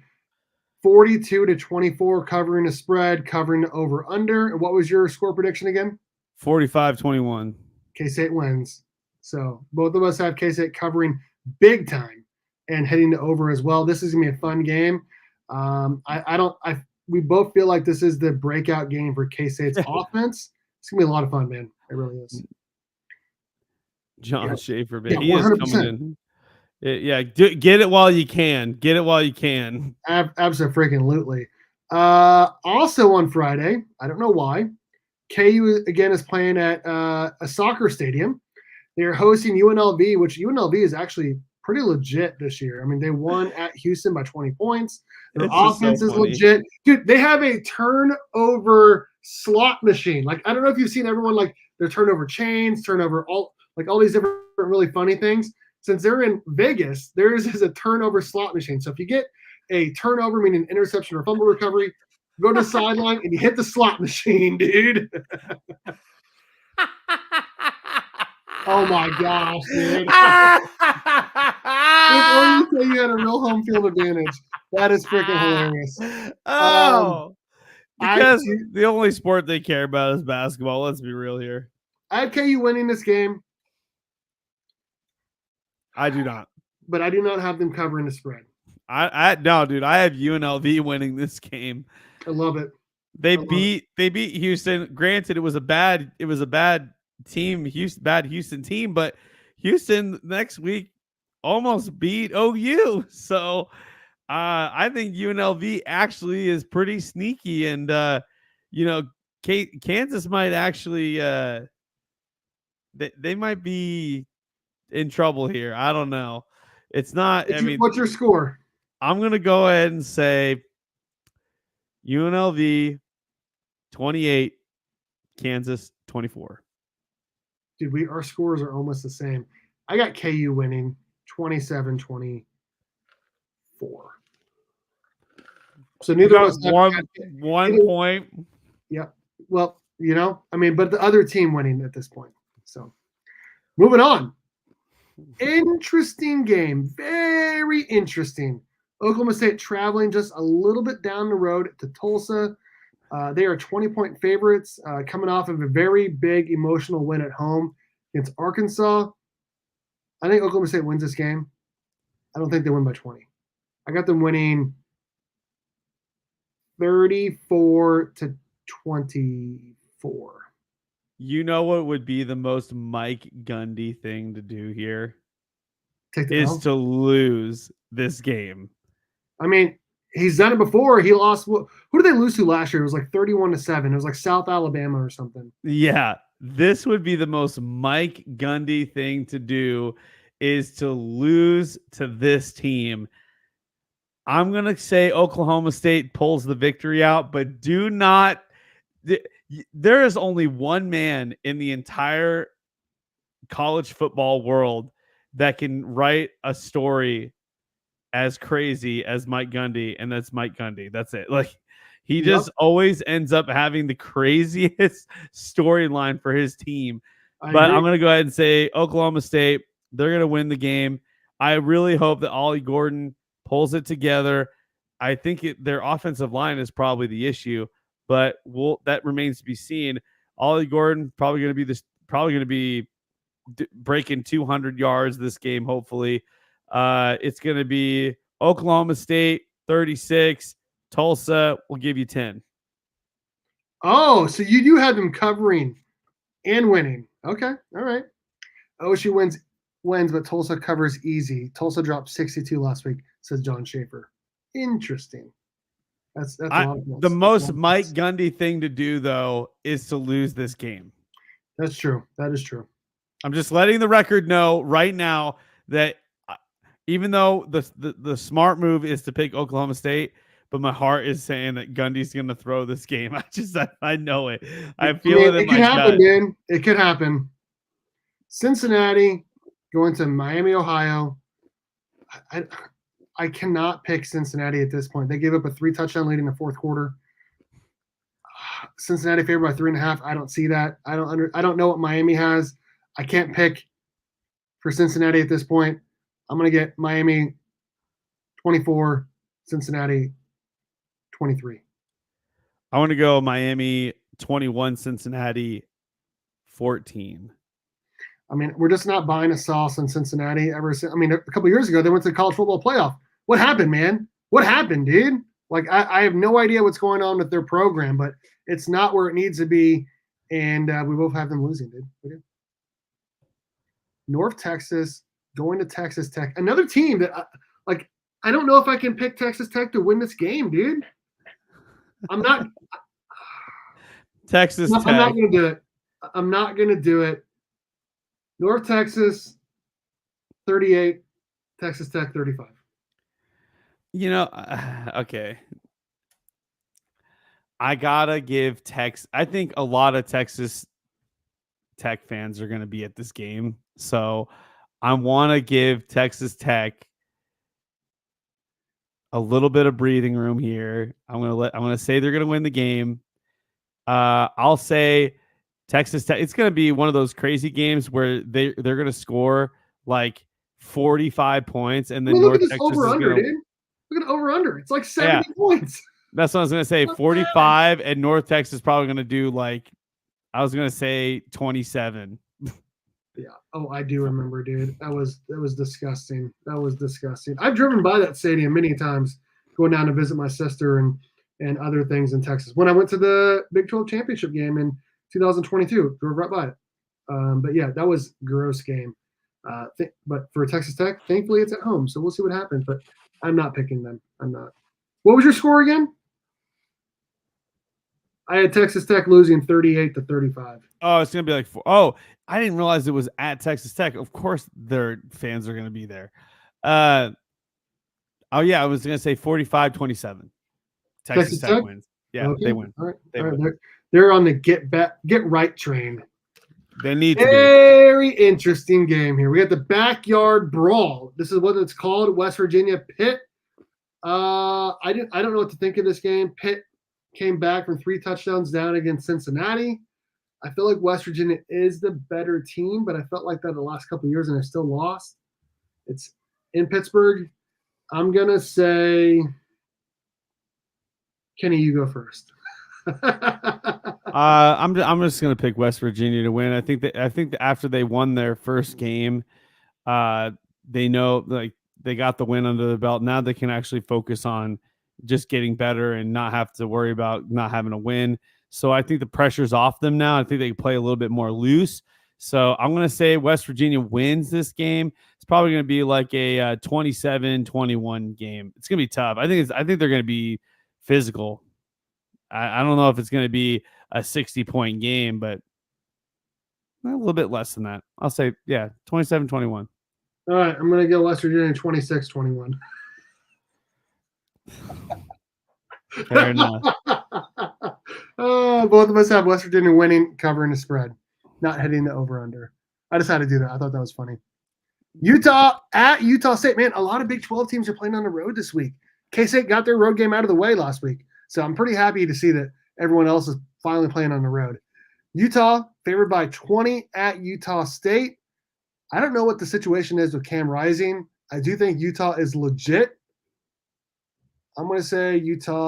42-24, covering the spread, covering the over/under. And what was your score prediction again? 45-21. K-State wins. So both of us have K-State covering big time and heading to over as well. This is gonna be a fun game. We both feel like this is the breakout game for K-State's offense. It's gonna be a lot of fun, man. It really is. John Schaefer, Yeah, he is coming in. Get it while you can. Get it while you can. Absolutely. Also on Friday, I don't know why, KU again is playing at a soccer stadium. They're hosting UNLV, which UNLV is actually pretty legit this year. I mean, they won at Houston by 20 points. Their offense is legit. Dude, they have a turnover slot machine. Like, I don't know if you've seen everyone like their turnover chains, all these different really funny things. Since they're in Vegas, theirs is a turnover slot machine. So if you get a turnover, meaning interception or fumble recovery, go to the sideline and you hit the slot machine, dude. Oh my gosh, dude. If only you had a real home field advantage. That is freaking hilarious. Because the only sport they care about is basketball. Let's be real here. I have KU winning this game. I do not. But I do not have them covering the spread. No, dude. I have UNLV winning this game. I love it. They beat Houston. Granted, it was a bad team, bad Houston team, but Houston next week almost beat OU. So I think UNLV actually is pretty sneaky, and Kansas might actually they might be in trouble here. I don't know. It's not. What's your score? I'm gonna go ahead and say UNLV 28, Kansas 24. Dude, our scores are almost the same. I got KU winning 27-24. So neither of us one point. Yeah. Well, but the other team winning at this point. So moving on. Interesting game. Very interesting. Oklahoma State traveling just a little bit down the road to Tulsa. They are 20-point favorites coming off of a very big emotional win at home against Arkansas. I think Oklahoma State wins this game. I don't think they win by 20. I got them winning 34-24. You know what would be the most Mike Gundy thing to do here? Is to lose this game. I mean, he's done it before. He lost. Who did they lose to last year? It was like 31-7. It was like South Alabama or something. Yeah, this would be the most Mike Gundy thing to do, is to lose to this team. I'm going to say Oklahoma State pulls the victory out, but do not. There is only one man in the entire college football world that can write a story as crazy as Mike Gundy, and that's Mike Gundy. That's it. Like, he just always ends up having the craziest storyline for his team. I'm going to go ahead and say Oklahoma State, they're going to win the game. I really hope that Ollie Gordon pulls it together. I think their offensive line is probably the issue, but that remains to be seen. Ollie Gordon probably going to be breaking 200 yards this game, hopefully. It's going to be Oklahoma State 36, Tulsa will give you 10. Oh, so you do have them covering and winning. Okay, all right. OSU wins, but Tulsa covers easy. Tulsa dropped 62 last week, says John Schaefer. Interesting. That's the most Mike Gundy thing to do, though, is to lose this game. That's true. That is true. I'm just letting the record know right now that even though the smart move is to pick Oklahoma State, but my heart is saying that Gundy's going to throw this game. I know it. I feel it in it could my happen, gut. dude. It could happen. Cincinnati going to Miami, Ohio. I cannot pick Cincinnati at this point. They gave up a 3-touchdown lead in the fourth quarter. Cincinnati favored by 3.5. I don't see that. I don't know what Miami has. I can't pick for Cincinnati at this point. I'm going to get Miami 24, Cincinnati 23. I want to go Miami 21, Cincinnati 14. I mean, we're just not buying a sauce in Cincinnati ever since. I mean, a couple years ago, they went to the college football playoff. What happened, man? What happened, dude? Like, I have no idea what's going on with their program, but it's not where it needs to be. And we both have them losing, dude. We do. North Texas going to Texas Tech. Another team that, I don't know if I can pick Texas Tech to win this game, dude. I'm not. Texas Tech. I'm not going to do it. I'm not going to do it. North Texas, 38. Texas Tech, 35. Okay. I gotta give Texas. I think a lot of Texas Tech fans are going to be at this game, so I want to give Texas Tech a little bit of breathing room here. I'm gonna say they're gonna win the game. I'll say Texas Tech. It's gonna be one of those crazy games where they're gonna score like 45 points, and then North Texas over is under, gonna, dude. Look at over under. It's like 70 points. That's what I was gonna say. 45, and North Texas is probably gonna do like, I was gonna say 27. Yeah. Oh, I do remember, dude. That was disgusting. That was disgusting. I've driven by that stadium many times, going down to visit my sister and other things in Texas. When I went to the Big 12 championship game in 2022, drove right by it. But yeah, that was a gross game. But for Texas Tech, thankfully it's at home, so we'll see what happens. But I'm not picking them. I'm not. What was your score again? I had Texas Tech losing 38-35. Oh, it's gonna be like 4. Oh, I didn't realize it was at Texas Tech. Of course, their fans are gonna be there. Oh yeah, I was gonna say 45-27. Texas Tech wins. Yeah, okay. They win. All right. They win. They're on the get right train. They need to Very interesting game here. We got the backyard brawl. This is what it's called. West Virginia Pitt. I don't know what to think of this game. Pitt came back from 3 touchdowns down against Cincinnati. I feel like West Virginia is the better team, but I felt like that the last couple of years, and I still lost. It's in Pittsburgh. I'm gonna say, Kenny, you go first. I'm just gonna pick West Virginia to win. I think that after they won their first game, they know, like, they got the win under the belt. Now they can actually focus on just getting better and not have to worry about not having a win. So I think the pressure's off them now. I think they can play a little bit more loose. So I'm going to say West Virginia wins this game. It's probably going to be like a 27-21 game. It's going to be tough. I think they're going to be physical. I don't know if it's going to be a 60-point game, but a little bit less than that. I'll say, 27-21. All right, I'm going to go West Virginia 26-21. Fair enough. Both of us have West Virginia winning, covering the spread, not hitting the over-under. I just had to do that. I thought that was funny. Utah at Utah State. Man, a lot of Big 12 teams are playing on the road this week. K-State got their road game out of the way last week, so I'm pretty happy to see that everyone else is finally playing on the road. Utah favored by 20 at Utah State. I don't know what the situation is with Cam Rising. I do think Utah is legit. I'm going to say Utah.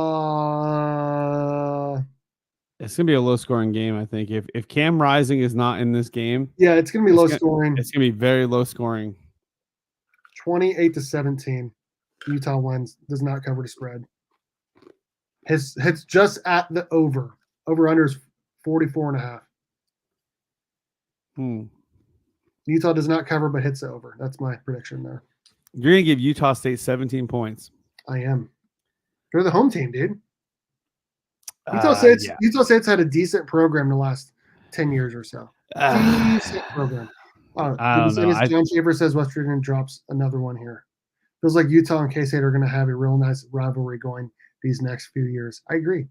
It's going to be a low-scoring game, I think. If Cam Rising is not in this game. Yeah, it's going to be low-scoring. It's going to be very low-scoring. 28-17. Utah wins. Does not cover the spread. Hits just at the over. Over-under is 44.5. Utah does not cover, but hits the over. That's my prediction there. You're going to give Utah State 17 points. I am. They're the home team, dude. Utah State's had a decent program the last 10 years or so. Decent program. I don't know. John Schaefer says West Virginia drops another one here. Feels like Utah and K-State are going to have a real nice rivalry going these next few years. I agree.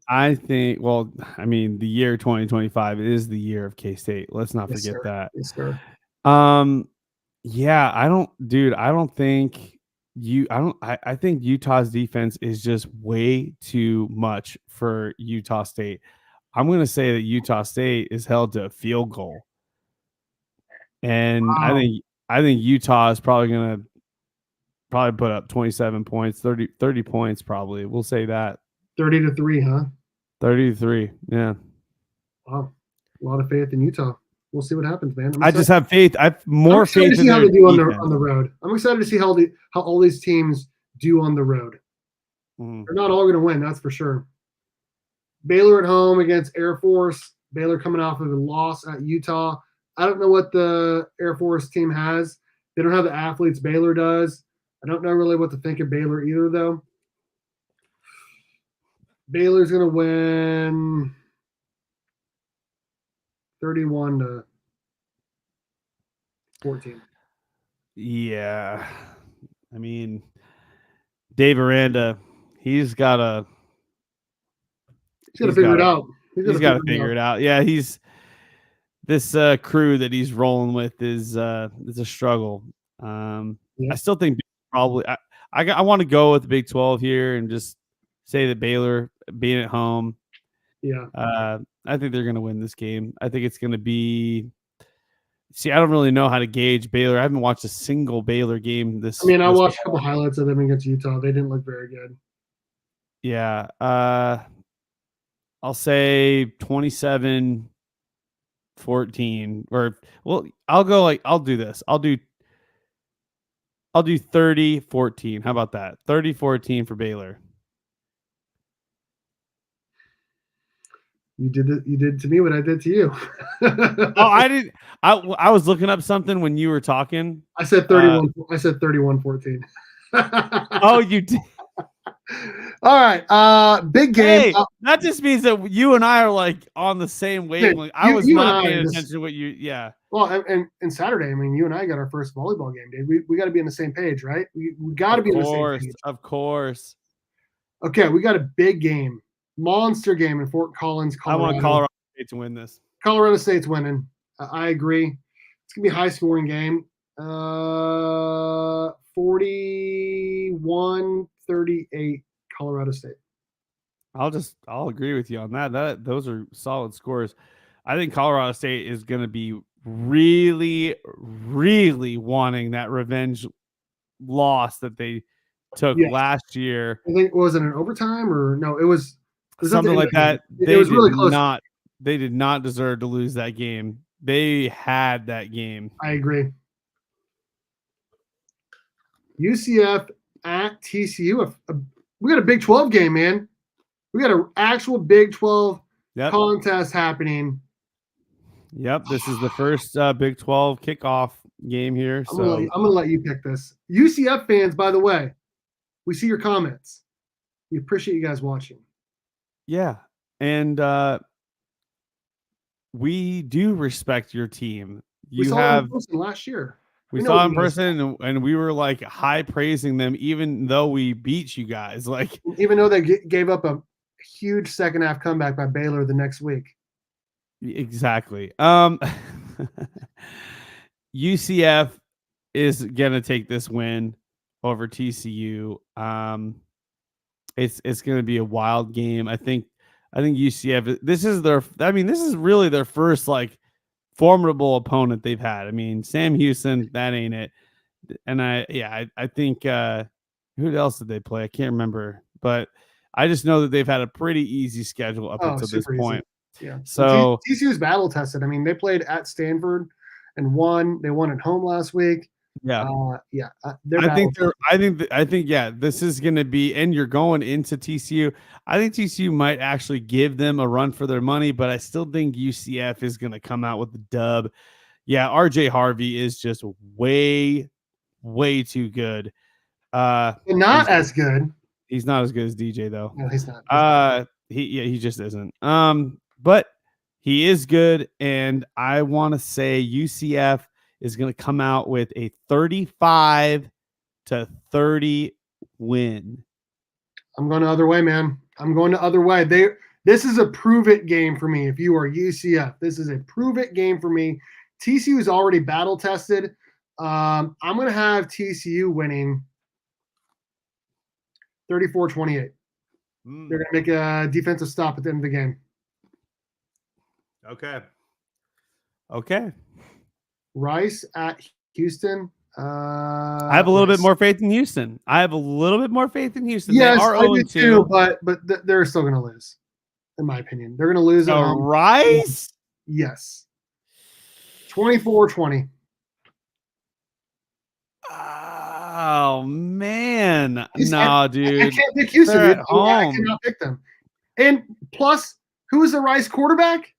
I think, well, I mean, the year 2025 is the year of K-State. Let's not forget that. Yes, sir. Yeah, I don't think I think Utah's defense is just way too much for Utah State. I'm going to say that Utah State is held to a field goal. And Wow. I think Utah is probably going to put up 27 points, 30 points probably. We'll say that. 30-3, huh? 30-3. Yeah. Wow. A lot of faith in Utah. We'll see what happens, man. I just have faith. I've more faith in how they do on the road. I'm excited to see how all these teams do on the road. Mm-hmm. They're not all going to win, that's for sure. Baylor at home against Air Force. Baylor coming off of a loss at Utah. I don't know what the Air Force team has. They don't have the athletes Baylor does. I don't know really what to think of Baylor either, though. Baylor's going to win 31-14. Yeah. I mean, Dave Aranda, he's got to figure it out. He's got to figure it out. Yeah, this crew that he's rolling with is a struggle. I still think probably I want to go with the Big 12 here and just say that Baylor being at home. Yeah. I think they're going to win this game. I think it's going to be. See, I don't really know how to gauge Baylor. I haven't watched a single Baylor game this. I watched a couple highlights of them against Utah. They didn't look very good. Yeah. I'll say 27-14, or I'll go I'll do this. I'll do 30-14. How about that? 30-14 for Baylor. You did to me what I did to you. I didn't. I was looking up something when you were talking. I said 31. I said 31-14. Oh, you did. All right. Big game. Hey, that just means that you and I are on the same wavelength. I was not paying attention to what you. Yeah. Well, and Saturday, you and I got our first volleyball game, dude. We got to be on the same page, right? We got to be on the same page. Of course. Okay, we got a big game. Monster game in Fort Collins, Colorado. I want Colorado State to win this. Colorado State's winning. I agree. It's going to be a high-scoring game. 41-38 Colorado State. I'll agree with you on that. Those are solid scores. I think Colorado State is going to be really, really wanting that revenge loss that they took last year. I think, was it an overtime or no? It was something like that. It was really close. They did not deserve to lose that game. They had that game. I agree. UCF at TCU. We got a Big 12 game, man. We got an actual Big 12 contest happening. Yep, this is the first Big 12 kickoff game here. I'm gonna let you pick this. UCF fans, by the way, we see your comments. We appreciate you guys watching. Yeah, and we do respect your team. We saw them in person last year. We saw in person, and we were high praising them, even though we beat you guys. Even though they gave up a huge second half comeback by Baylor the next week. Exactly. UCF is gonna take this win over TCU. It's gonna be a wild game. I think UCF. This is really their first formidable opponent they've had. Sam Houston, that ain't it. And I think who else did they play? I can't remember, but I just know that they've had a pretty easy schedule up until this point. Yeah. So TCU's battle tested. They played at Stanford and won. They won at home last week. Yeah. I think this is going to be, and you're going into TCU. I think TCU might actually give them a run for their money, but I still think UCF is going to come out with the dub. Yeah. RJ Harvey is just way, way too good. Not as good. He's not as good as DJ though. No, he's not. He just isn't. But He is good, and I want to say UCF is going to come out with a 35-30 win. I'm going the other way, man. I'm going the other way. This is a prove it game for me. If you are UCF, this is a prove it game for me. TCU is already battle tested. I'm going to have TCU winning 34-28. They're going to make a defensive stop at the end of the game. Okay. Rice at Houston. I have a little bit more faith in Houston. Yes, they are I do 0-2. too, but they're still going to lose, in my opinion. They're going to lose. Rice? Yes. 24-20. Oh man, no, dude. I can't pick Houston. They're Dude. at I home. cannot pick them. And plus, who is the Rice quarterback?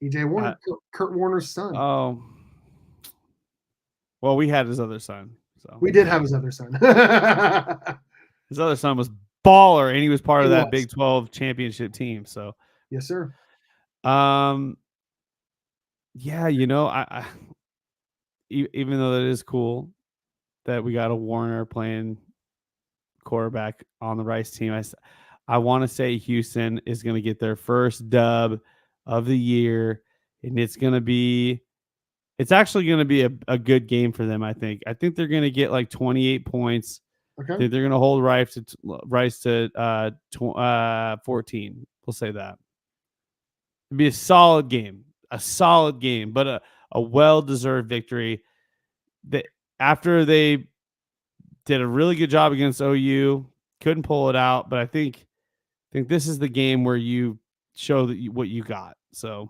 EJ Warner, Kurt Warner's son. Oh, well, we had his other son. So we did have his other son. His other son was baller, and he was part of that was. Big 12 championship team. So yes, sir. Yeah, you know, I even though that is cool that we got a Warner playing quarterback on the Rice team, I want to say Houston is going to get their first dub of the year, and it's actually going to be a good game for them. I think they're going to get like 28 points. Okay. They're going to hold Rice to 14. We'll say that. It'd be a solid game, but a well-deserved victory. After they did a really good job against OU, couldn't pull it out, but I think this is the game where you show what you got. So,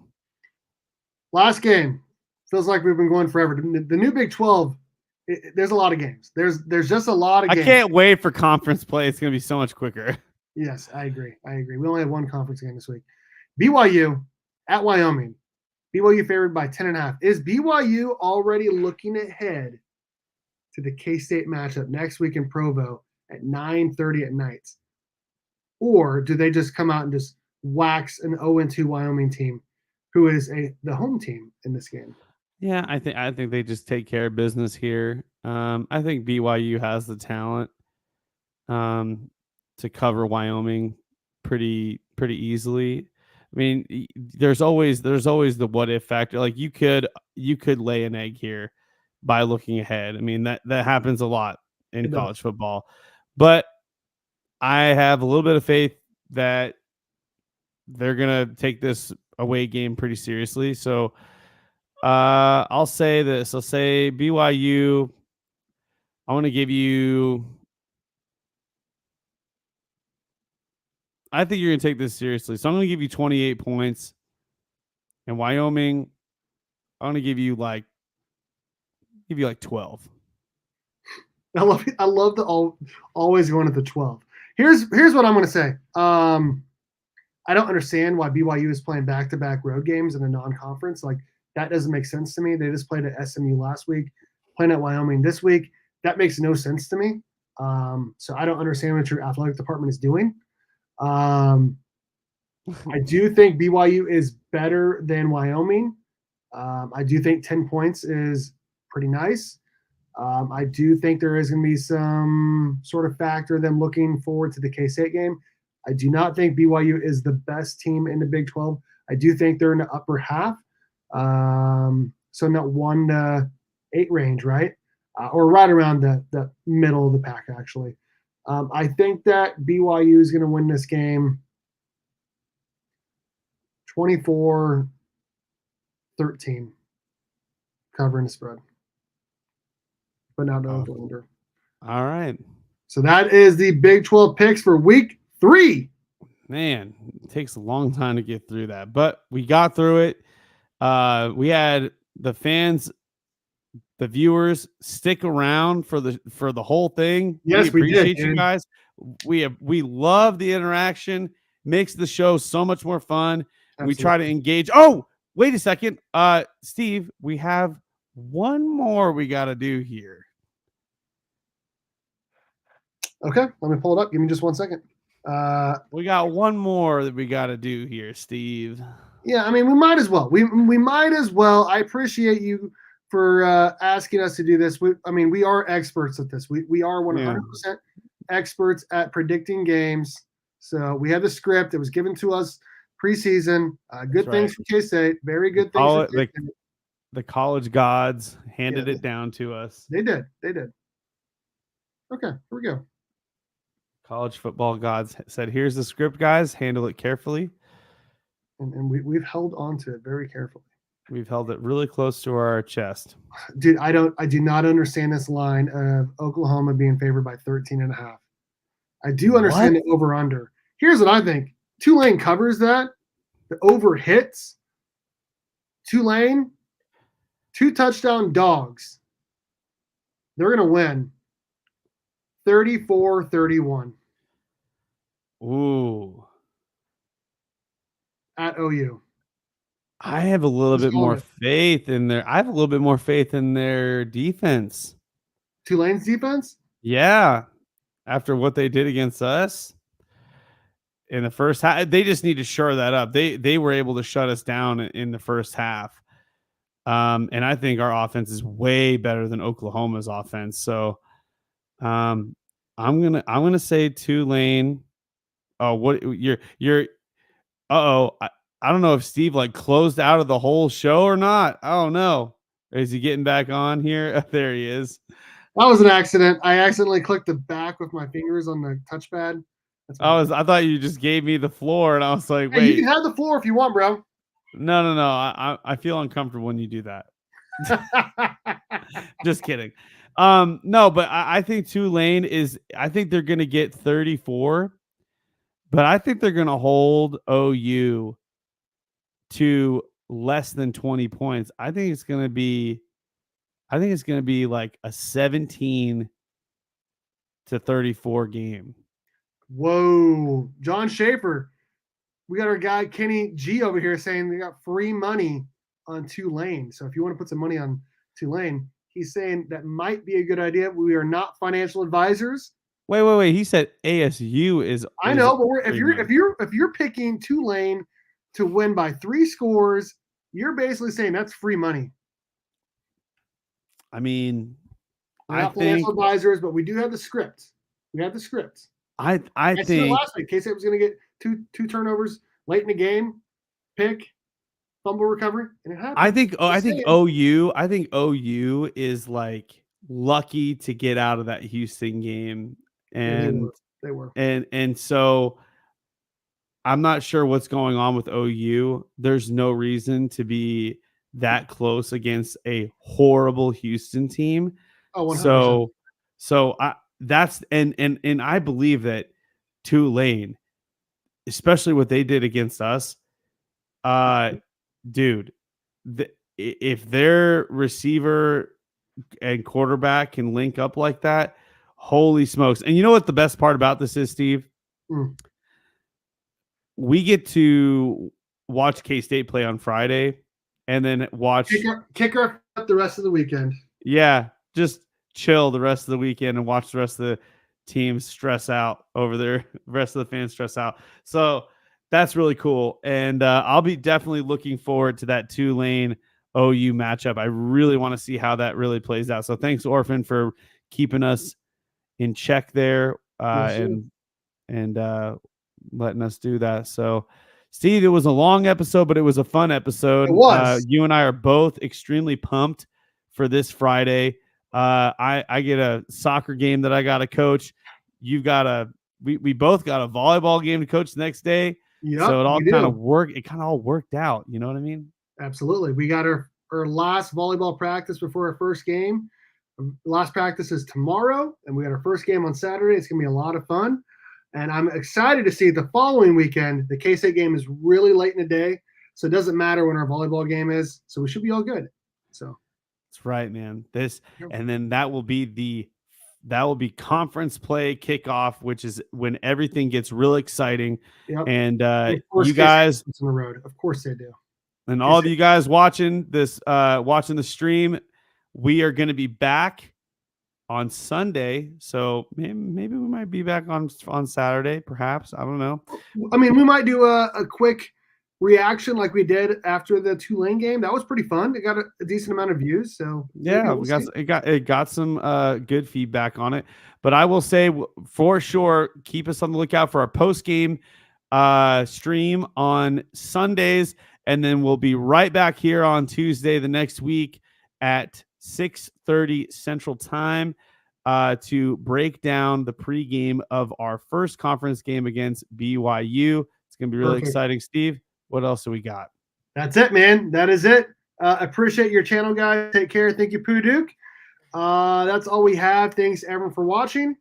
last game. Feels like we've been going forever. The new Big 12, there's a lot of games. There's just a lot of games. I can't wait for conference play. It's going to be so much quicker. Yes, I agree. We only have one conference game this week. BYU at Wyoming. BYU favored by 10.5. Is BYU already looking ahead to the K-State matchup next week in Provo at 9:30 at night? Or do they just come out and just wax an 0-2 Wyoming team, who is the home team in this game? Yeah, I think they just take care of business here. I think BYU has the talent to cover Wyoming pretty easily. I mean, there's always the what if factor. Like you could lay an egg here by looking ahead. I mean, that happens a lot in college football. But I have a little bit of faith that they're going to take this away game pretty seriously. So I'll say this. I'll say BYU. I want to give you. I think you're going to take this seriously. So I'm going to give you 28 points. And Wyoming, I'm going to give you like 12. I love the always going to the 12. Here's what I'm going to say. I don't understand why BYU is playing back-to-back road games in a non-conference. Like, that doesn't make sense to me. They just played at SMU last week, playing at Wyoming this week. That makes no sense to me. So I don't understand what your athletic department is doing. I do think BYU is better than Wyoming. I do think 10 points is pretty nice. I do think there is going to be some sort of factor them looking forward to the K-State game. I do not think BYU is the best team in the Big 12. I do think they're in the upper half. So in that 1 to 8 range, right? Or right around the middle of the pack, actually. I think that BYU is going to win this game 24-13, covering the spread. But not the over. All right. So that is the Big 12 picks for week 3. Man, it takes a long time to get through that, but we got through it. We had the fans, the viewers stick around for the whole thing. Yes, we appreciate did, you guys. We love the interaction. Makes the show so much more fun. Absolutely. We try to engage. Oh, wait a second. Steve, we have one more we got to do here. Okay, let me pull it up. Give me just 1 second. We got one more that we got to do here, Steve. Yeah, I mean, we might as well. We might as well. I appreciate you for asking us to do this. We are experts at this. We are 100% experts at predicting games. So we have the script. It was given to us preseason. Good things for K-State. Very good things for K-State. The college gods handed it down to us. They did. Okay, here we go. College football gods said, "Here's the script, guys. Handle it carefully." And we've held on to it very carefully. We've held it really close to our chest. Dude, I do not understand this line of Oklahoma being favored by 13.5. I do understand the over-under. Here's what I think. Tulane covers that. The over hits. Tulane, 2 touchdown dogs. They're going to win 34-31. Ooh. At OU. I have a little bit more faith in their. I have a little bit more faith in their defense. Tulane's defense? Yeah. After what they did against us in the first half, they just need to shore that up. They were able to shut us down in the first half. And I think our offense is way better than Oklahoma's offense. So I'm gonna say Tulane. Oh, what you're I don't know if Steve closed out of the whole show or not. I don't know. Is he getting back on here? There he is. That was an accident. I accidentally clicked the back with my fingers on the touchpad. I thought you just gave me the floor, and I was like, wait. Hey, you can have the floor if you want, bro. No. I feel uncomfortable when you do that. Just kidding. No, but I think Tulane I think they're going to get 34, but I think they're going to hold OU to less than 20 points. I think it's going to be like a 17-34 game. Whoa. John Schaefer. We got our guy Kenny G over here saying they got free money on Tulane. So if you want to put some money on Tulane, he's saying that might be a good idea. We are not financial advisors. Wait. He said ASU is. I know, but if you're picking Tulane to win by 3 scores, you're basically saying that's free money. I mean, we're not financial advisors, but we do have the script. We have the script. I think last week K-State was going to get two turnovers late in the game, pick, fumble recovery, and it happened. I think OU is lucky to get out of that Houston game, and they were. And so I'm not sure what's going on with OU. There's no reason to be that close against a horrible Houston team. Oh, 100%. So that's and I believe that Tulane, especially what they did against us, dude, if their receiver and quarterback can link up like that, holy smokes. And you know what the best part about this is, Steve? We get to watch K-State play on Friday and then watch kicker up the rest of the weekend. Yeah, just chill the rest of the weekend and watch the rest of the teams stress out over there. The rest of the fans stress out. So that's really cool. And I'll be definitely looking forward to that Tulane OU matchup. I really want to see how that really plays out. So thanks, Orphan, for keeping us in check there and letting us do that. So, Steve, it was a long episode, but it was a fun episode. It was. You and I are both extremely pumped for this Friday. I get a soccer game that I got to coach. You've got we both got a volleyball game to coach the next day. Yep, so it all kind of all worked out. You know what I mean? Absolutely. We got our last volleyball practice before our first game. Last practice is tomorrow, and we got our first game on Saturday. It's going to be a lot of fun. And I'm excited to see the following weekend. The K-State game is really late in the day, so it doesn't matter when our volleyball game is. So we should be all good. So that's right, man. And then that will be conference play kickoff, which is when everything gets real exciting. Yep. And you guys on the road, of course they do. And all of you guys watching this, watching the stream, we are going to be back on Sunday. So maybe we might be back on Saturday, perhaps. I don't know. I mean, we might do a quick reaction like we did after the Tulane game. That was pretty fun. It got a decent amount of views. So yeah, it got some good feedback on it. But I will say for sure, keep us on the lookout for our post game stream on Sundays, and then we'll be right back here on Tuesday the next week at 6:30 Central Time to break down the pregame of our first conference game against BYU. It's going to be really exciting. Steve, what else do we got? That's it, man. That is it. Appreciate your channel, guys. Take care. Thank you, Pooh Duke. That's all we have. Thanks, everyone, for watching.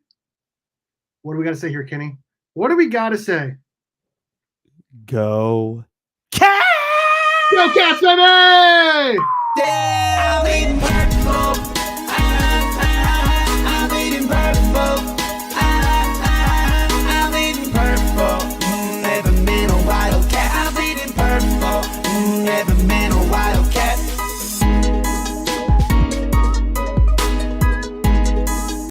What do we got to say here, Kenny? What do we got to say? Go Cats! Go Cats, baby! Daily Platform.